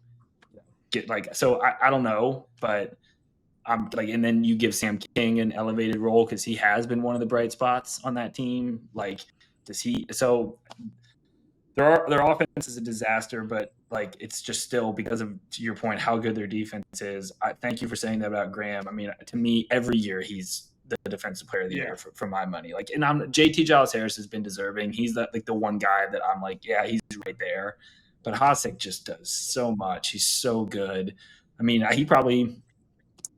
get, like, so I don't know, but I'm like, and then you give Sam King an elevated role because he has been one of the bright spots on that team. Like, does he? So their offense is a disaster, but like, it's just still, because of, to your point, how good their defense is. I thank you for saying that about Graham. I mean, to me, every year he's the defensive player of the year for my money. Like, and JT Giles Harris has been deserving. He's the one guy that I'm like, yeah, he's right there. But Hasek just does so much. He's so good. I mean,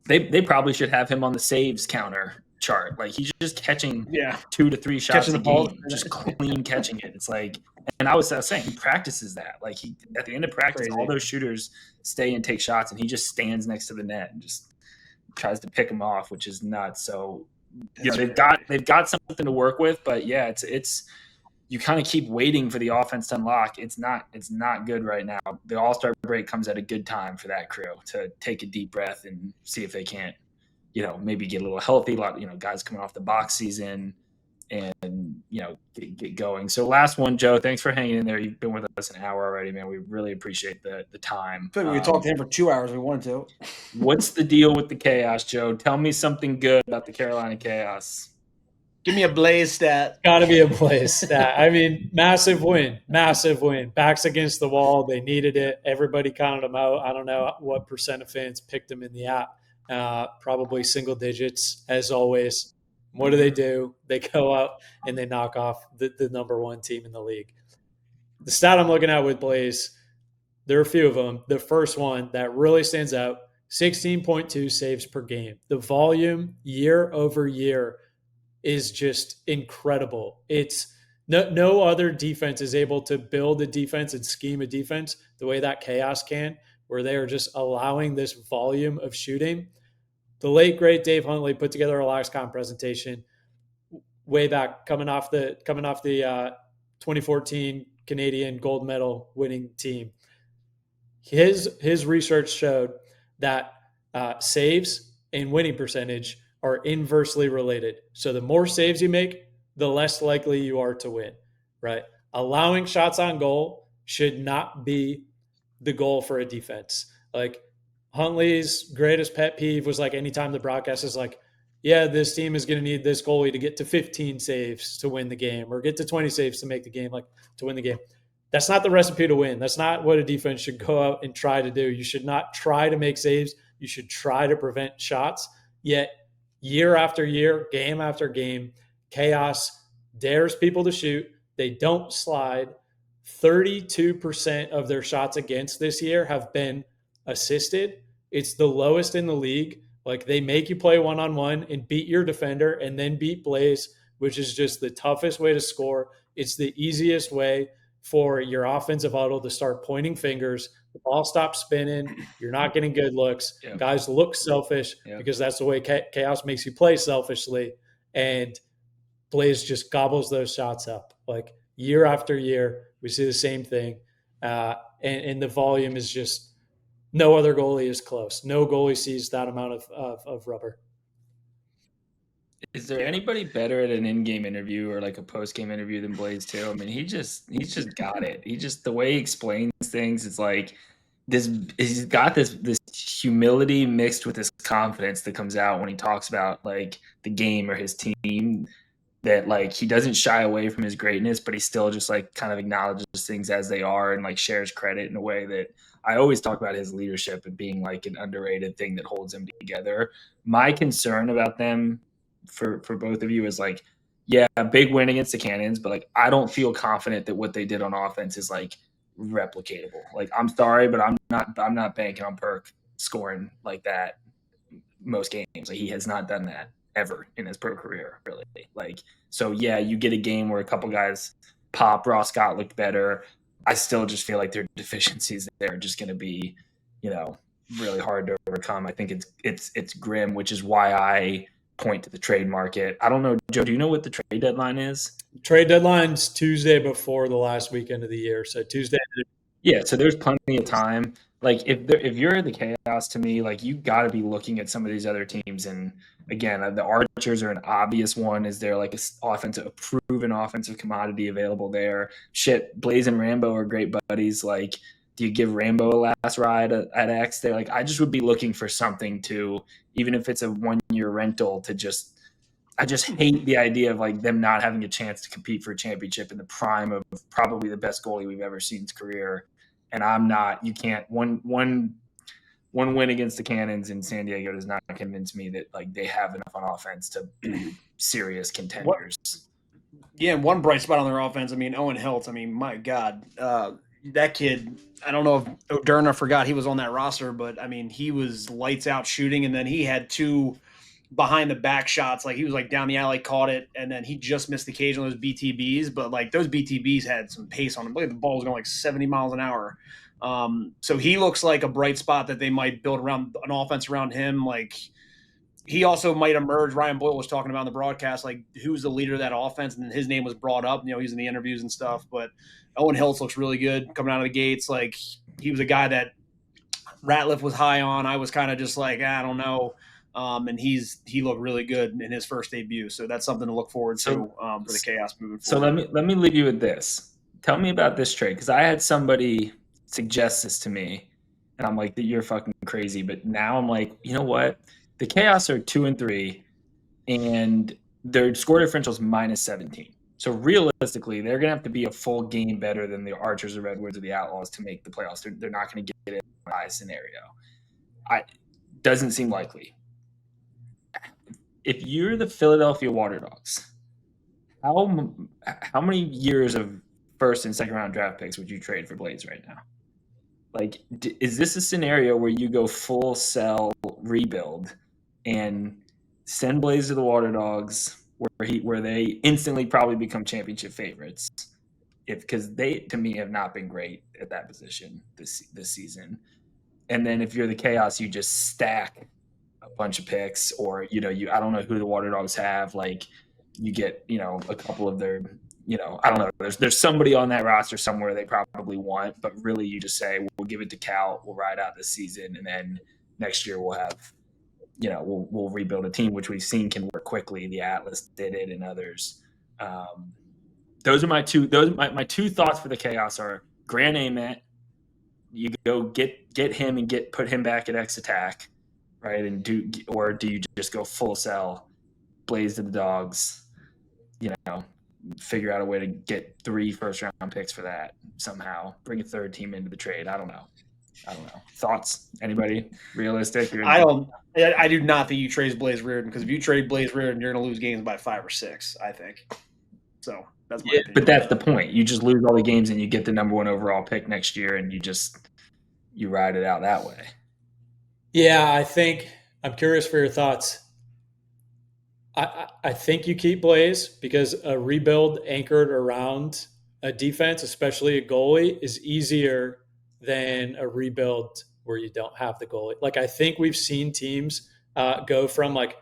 they probably should have him on the saves counter chart. Like, he's just catching 2 to 3 shots a game, just clean catching it. It's like, and I was saying, he practices that. Like, he, at the end of practice, all those shooters stay and take shots, and he just stands next to the net and just tries to pick them off, which is nuts. So, you know, they've got something to work with, but yeah, it's you kind of keep waiting for the offense to unlock. It's not good right now. The All-Star break comes at a good time for that crew to take a deep breath and see if they can't, you know, maybe get a little healthy. A lot, you know, guys coming off the box season, and, you know, get going. So, last one, Joe, thanks for hanging in there. You've been with us an hour already, man. We really appreciate the time. I think we talked to him for 2 hours. We wanted to. What's the deal with the Chaos, Joe? Tell me something good about the Carolina Chaos. Give me a Blaze stat. Got to be a Blaze stat. I mean, massive win. Backs against the wall. They needed it. Everybody counted them out. I don't know what percent of fans picked them in the app. Probably single digits, as always. What do? They go out and they knock off the number 1 team in the league. The stat I'm looking at with Blaze, there are a few of them. The first one that really stands out, 16.2 saves per game. The volume year over year is just incredible. It's no other defense is able to build a defense and scheme a defense the way that Chaos can, where they are just allowing this volume of shooting. The late great Dave Huntley put together a LaxCon presentation way back, coming off the 2014 Canadian gold medal winning team. His research showed that saves and winning percentage are inversely related. So the more saves you make, the less likely you are to win, right? Allowing shots on goal should not be the goal for a defense. Like, Huntley's greatest pet peeve was, like, anytime the broadcast is like, yeah, this team is going to need this goalie to get to 15 saves to win the game, or get to 20 saves to make the game, like, to win the game. That's not the recipe to win. That's not what a defense should go out and try to do. You should not try to make saves. You should try to prevent shots. Yet, year after year, game after game, Chaos dares people to shoot. They don't slide. 32% of their shots against this year have been assisted. It's the lowest in the league. Like, they make you play one-on-one and beat your defender and then beat Blaze, which is just the toughest way to score. It's the easiest way for your offensive huddle to start pointing fingers. The ball stops spinning. You're not getting good looks. Yeah. Guys look selfish because that's the way Chaos makes you play selfishly. And Blaze just gobbles those shots up. Like, year after year, we see the same thing. And the volume is just, no other goalie is close. No goalie sees that amount of rubber. Is there anybody better at an in-game interview or like a post-game interview than Blaze too? I mean, he's just got it. The way he explains things, it's like this. He's got this humility mixed with this confidence that comes out when he talks about, like, the game or his team. That, like, he doesn't shy away from his greatness, but he still just, like, kind of acknowledges things as they are and, like, shares credit in a way that I always talk about his leadership and being, like, an underrated thing that holds him together. My concern about them for both of you is, like, yeah, a big win against the Cannons, but, like, I don't feel confident that what they did on offense is, like, replicatable. Like, I'm sorry, but I'm not banking on Perk scoring like that most games. Like he has not done that ever in his pro career, really. Like, so yeah, you get a game where a couple guys pop. Ross Scott looked better. I still just feel like their deficiencies there are just going to be, really hard to overcome. I think it's grim, which is why I point to the trade market. I don't know, Joe. Do you know what the trade deadline is? Trade deadline's Tuesday before the last weekend of the year. So Tuesday. Yeah, so there's plenty of time. Like if you're the Chaos, to me, like you got to be looking at some of these other teams. And again, the Archers are an obvious one. Is there like a proven offensive commodity available there? Shit, Blaze and Rambo are great buddies. Like, do you give Rambo a last ride at X? There, like I just would be looking for something to, even if it's a 1-year rental, to just. I just hate the idea of like them not having a chance to compete for a championship in the prime of probably the best goalie we've ever seen in his career. And I'm not. You can't. One win against the Cannons in San Diego does not convince me that like they have enough on offense to be serious contenders. Yeah, one bright spot on their offense. I mean, Owen Hiltz. I mean, my God, that kid. I don't know if O'Derna forgot he was on that roster, but I mean, he was lights out shooting, and then he had 2 behind the back shots. Like he was like down the alley, caught it, and then he just missed the cage on those BTBs. But like those BTBs had some pace on them. Look at the ball was going like 70 miles an hour. So he looks like a bright spot that they might build around an offense around him. Like he also might emerge. Ryan Boyle was talking about in the broadcast, like who's the leader of that offense, and his name was brought up. He's in the interviews and stuff. But Owen Hiltz looks really good coming out of the gates. Like he was a guy that Ratliff was high on. I was kind of just like, I don't know. And he looked really good in his first debut, so that's something to look forward to for the Chaos moving forward. So let me leave you with this. Tell me about this trade, because I had somebody suggest this to me, and I'm like, you're fucking crazy. But now I'm like, you know what? The Chaos are 2-3, and their score differential is -17. So realistically, they're gonna have to be a full game better than the Archers, the Redwoods, or the Outlaws to make the playoffs. They're not going to get it in my scenario. Doesn't seem likely. If you're the Philadelphia Water Dogs, how many years of first and second round draft picks would you trade for Blaze right now? Like, is this a scenario where you go full sell rebuild and send Blaze to the Water Dogs, where they instantly probably become championship favorites? Because they, to me, have not been great at that position this season. And then if you're the Chaos, you just stack a bunch of picks, or I don't know who the Water Dogs have. Like you get a couple of their I don't know. There's somebody on that roster somewhere they probably want, but really you just say we'll give it to Cal. We'll ride out this season, and then next year we'll have we'll rebuild a team, which we've seen can work quickly. The Atlas did it, and others. Those are my two. My two thoughts for the Chaos are Grant Ament. You go get him and put him back at X Attack, right? And do you just go full sell, Blaze to the Dogs, figure out a way to get 3 first round picks for that somehow, bring a third team into the trade. I don't know. Thoughts? Anybody realistic? I do not think you trade Blaze Reardon, because if you trade Blaze Reardon, you're going to lose games by 5 or 6, I think. So that's my opinion. But that's the point. You just lose all the games and you get the number 1 overall pick next year, and you ride it out that way. Yeah, I'm curious for your thoughts. I think you keep Blaze, because a rebuild anchored around a defense, especially a goalie, is easier than a rebuild where you don't have the goalie. Like I think we've seen teams go from like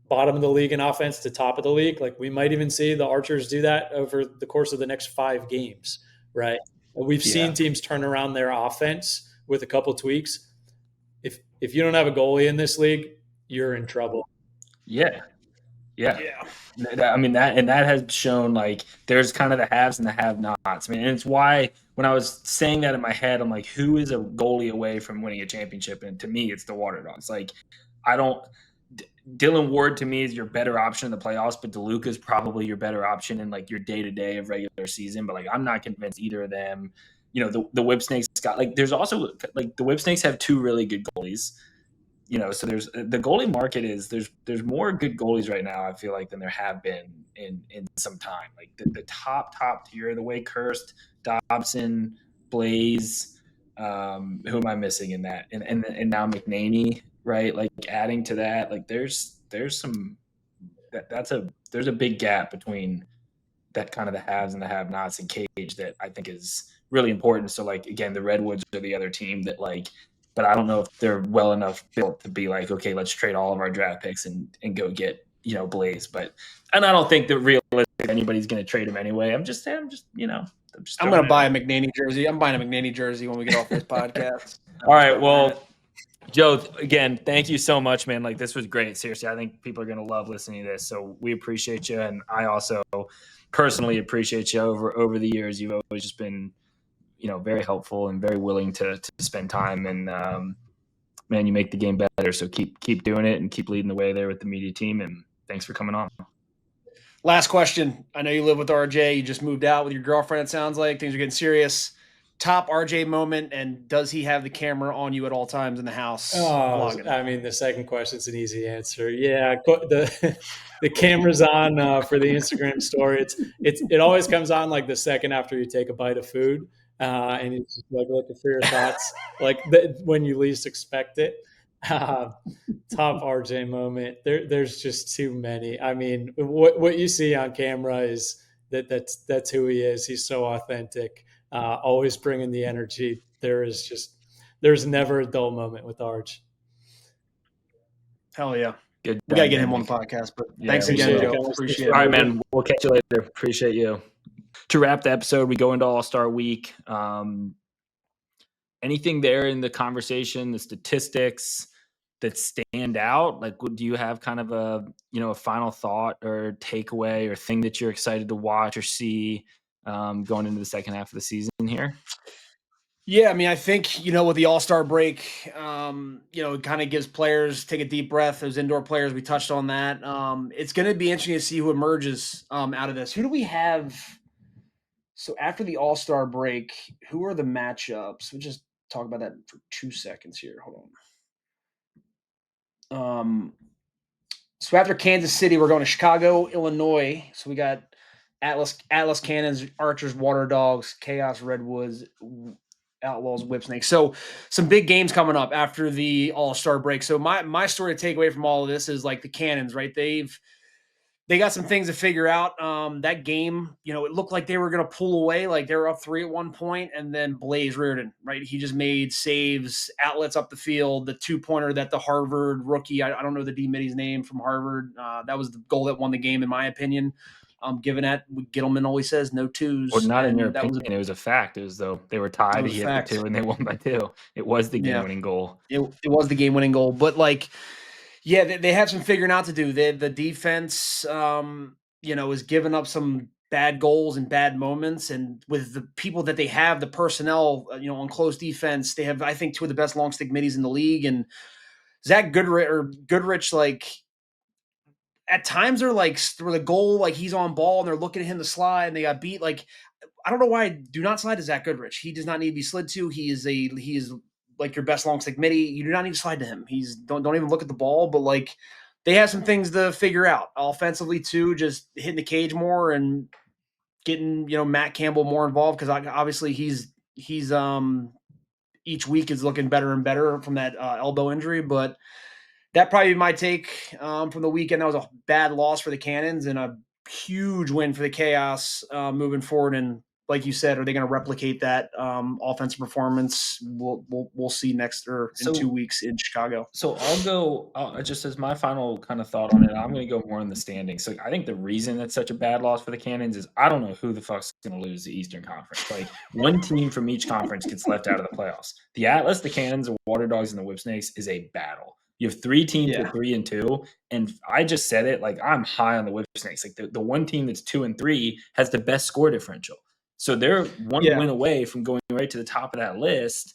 bottom of the league in offense to top of the league. Like we might even see the Archers do that over the course of the next 5 games, right? We've seen teams turn around their offense with a couple tweaks. If you don't have a goalie in this league, you're in trouble. Yeah. I mean that has shown like there's kind of the haves and the have-nots. I mean, and it's why when I was saying that in my head, I'm like, who is a goalie away from winning a championship? And to me, it's the Water Dogs. Like, Dylan Ward to me is your better option in the playoffs, but DeLuca is probably your better option in like your day-to-day of regular season. But like, I'm not convinced either of them. The Whipsnakes got like, there's also like the Whipsnakes have 2 really good goalies. So there's the goalie market is there's more good goalies right now, I feel like, than there have been in some time. Like the top tier, the way Kirst, Dobson, Blaze, who am I missing in that? And now McNaney, right? Like adding to that, like there's some there's a big gap between that kind of the haves and the have-nots and Cage that I think is really important. So like again, the Redwoods are the other team that like, but I don't know if they're well enough built to be like, okay, let's trade all of our draft picks and go get Blaze. But and I don't think that realistically anybody's going to trade him anyway. I'm just I'm going to buy a McNaney jersey. I'm buying a McNaney jersey when we get off this podcast. All right, well. Joe, again, thank you so much, man. Like this was great. Seriously, I think people are going to love listening to this. So we appreciate you, and I also personally appreciate you over the years. You've always just been, very helpful and very willing to spend time. And man, you make the game better. So keep doing it and keep leading the way there with the media team. And thanks for coming on. Last question. I know you live with RJ. You just moved out with your girlfriend. It sounds like things are getting serious. Top RJ moment, and does he have the camera on you at all times in the house? I mean, the second question's an easy answer. Yeah, the camera's on for the Instagram story. It always comes on like the second after you take a bite of food, and it's just like looking for your thoughts, like when you least expect it. Top RJ moment. There's just too many. I mean, what you see on camera is that's who he is. He's so authentic. Always bringing the energy. There's never a dull moment with Arch. Hell yeah. Good. We got to get him on the podcast, but thanks again, Joe. Appreciate it. All right, man. We'll catch you later. Appreciate you. To wrap the episode, we go into All-Star Week. Anything there in the conversation, the statistics that stand out? Like, do you have kind of a final thought or takeaway or thing that you're excited to watch or see going into the second half of the season here? Yeah, I mean, I think, with the All-Star break, it kind of gives players take a deep breath. Those indoor players, we touched on that. It's going to be interesting to see who emerges out of this. Who do we have? So after the All-Star break, who are the matchups? We'll just talk about that for 2 seconds here. Hold on. So after Kansas City, we're going to Chicago, Illinois. So we got Atlas Cannons, Archers, Water Dogs, Chaos Redwoods, Outlaws, Whipsnakes. So some big games coming up after the All-Star break. So my story to take away from all of this is like the Cannons, right? They got some things to figure out. That game, it looked like they were going to pull away. Like they were up 3 at one point, and then Blaze Reardon, right? He just made saves, outlets up the field. The 2-pointer that the Harvard rookie, I don't know the D-Middy's name from Harvard. That was the goal that won the game, in my opinion. Given that Gittleman always says no twos. Well, not in your opinion. It was a fact. It was though they were tied. He hit the 2 and they won by 2. It was the game-winning goal. It was the game-winning goal. But yeah, they have some figuring out to do. The defense, is giving up some bad goals and bad moments. And with the people that they have, the personnel, on close defense, they have, I think, 2 of the best long stick middies in the league. And Zach Goodrich, at times they're where the goal, he's on ball and they're looking at him to slide and they got beat. I don't know why. Do not slide to Zach Goodrich. He does not need to be slid to. He is like your best long stick midi. You do not need to slide to him. Don't even look at the ball. But they have some things to figure out offensively too. Just hitting the cage more and getting Matt Campbell more involved, because obviously he's each week is looking better and better from that elbow injury. But that probably be my take from the weekend. That was a bad loss for the Cannons and a huge win for the Chaos moving forward. And like you said, are they going to replicate that offensive performance? We'll see in 2 weeks in Chicago. So I'll go just as my final kind of thought on it. I'm going to go more in the standings. So I think the reason that's such a bad loss for the Cannons is I don't know who the fuck's going to lose the Eastern Conference. One team from each conference gets left out of the playoffs. The Atlas, the Cannons, the Water Dogs, and the Whipsnakes is a battle. You have 3 teams at 3 and 2, and I just said it. I'm high on the Whipsnakes. The one team that's 2 and 3 has the best score differential, so they're one win away from going right to the top of that list.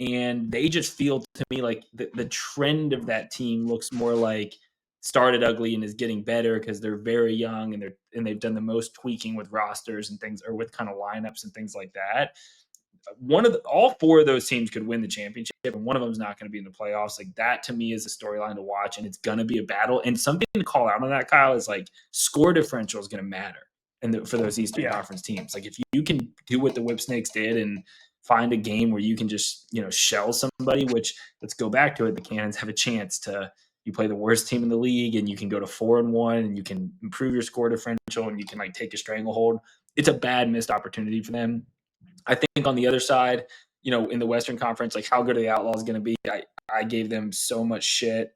And they just feel to me like the trend of that team looks more like started ugly and is getting better because they're very young and they've done the most tweaking with rosters and things, or with kind of lineups and things like that. All 4 of those teams could win the championship, and one of them is not going to be in the playoffs. That to me is a storyline to watch, and it's going to be a battle. And something to call out on that, Kyle, is score differential is going to matter for those Eastern Conference teams. If you can do what the Whipsnakes did and find a game where you can just, shell somebody, which, let's go back to it. The Cannons have a chance to, you play the worst team in the league and you can go to 4-1 and you can improve your score differential and you can like take a stranglehold. It's a bad missed opportunity for them. I think on the other side, in the Western Conference, like how good are the Outlaws going to be? I gave them so much shit.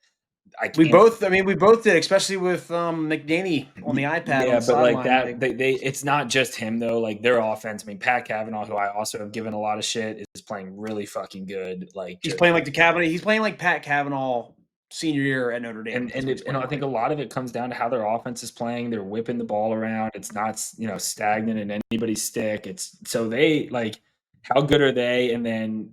We both did, especially with McDaney on the iPad. Yeah, on the but like sideline, that, it's not just him though. Like their offense. I mean, Pat Cavanaugh, who I also have given a lot of shit, is playing really fucking good. Like he's playing like He's playing like Pat Cavanaugh senior year at Notre Dame. And I think a lot of it comes down to how their offense is playing. They're whipping the ball around. It's not stagnant in anybody's stick. It's so they like how good are they? And then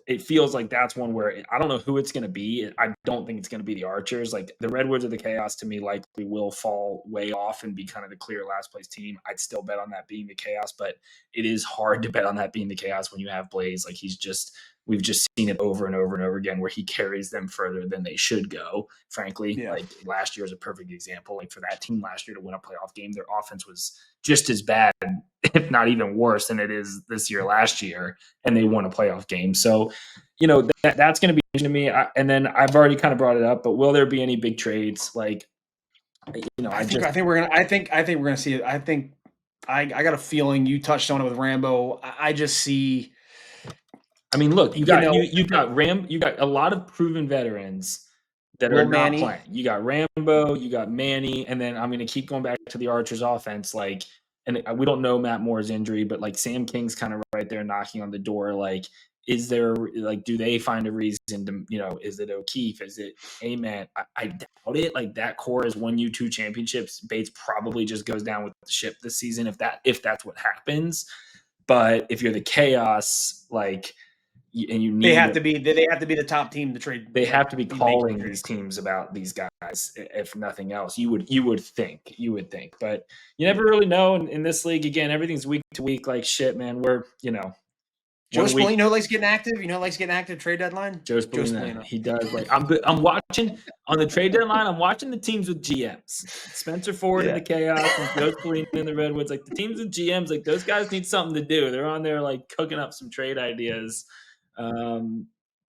it feels like that's one where I don't know who it's going to be. I don't think it's going to be the Archers. Like the Redwoods or the Chaos to me likely will fall way off and be kind of the clear last place team. I'd still bet on that being the Chaos, but it is hard to bet on that being the Chaos when you have Blaze. Like we've just seen it over and over and over again where he carries them further than they should go, frankly. Yeah. Like last year is a perfect example. Like for that team last year to win a playoff game, their offense was just as bad, if not even worse than it is this year last year, and they won a playoff game. So, that's going to be to me. And then I've already kind of brought it up, but will there be any big trades? Like, I think we're gonna see it. I think I got a feeling you touched on it with Rambo. I just see. I mean, look, you got a lot of proven veterans that are not playing. You got Rambo, you got Manny, and then I'm going to keep going back to the Archers offense. Like, and we don't know Matt Moore's injury, but like Sam King's kind of right there knocking on the door. Like, is there like, do they find a reason to, is it O'Keefe? Is it Amen? I doubt it. Like that core has won you 2 championships. Bates probably just goes down with the ship this season if that's what happens. But if you're the Chaos, like. And you need they have to be the top team to trade. They have to be calling these teams about these guys, if nothing else. You would think, but you never really know in this league. Again, everything's week to week. Like shit, man. We're Joe Spallino likes getting active. Likes getting active trade deadline. Joe Spallino. He does. Like I'm watching on the trade deadline. I'm watching the teams with GMs. Spencer Ford in the Chaos and Joe Spallino in the Redwoods. Like the teams with GMs, like those guys need something to do. They're on there like cooking up some trade ideas.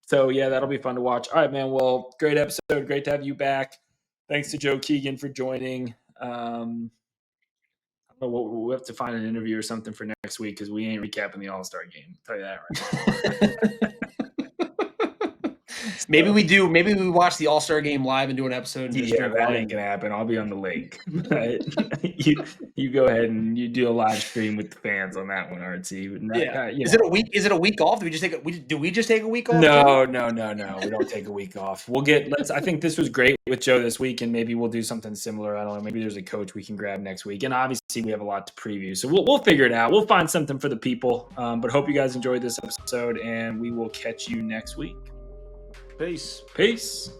So yeah, that'll be fun to watch. All right, man. Well, great episode. Great to have you back. Thanks to Joe Keegan for joining. I don't know what we'll have to find an interview or something for next week because we ain't recapping the All-Star game. I'll tell you that right. Maybe we do. Maybe we watch the All-Star game live and do an episode. And that ain't gonna happen. I'll be on the lake. You go ahead and you do a live stream with the fans on that one, RT. Is it a week? Is it a week off? Do we just take a week off? No. We don't take a week off. I think this was great with Joe this week, and maybe we'll do something similar. I don't know. Maybe there's a coach we can grab next week, and obviously we have a lot to preview, so we'll figure it out. We'll find something for the people. But hope you guys enjoyed this episode, and we will catch you next week. Peace. Peace.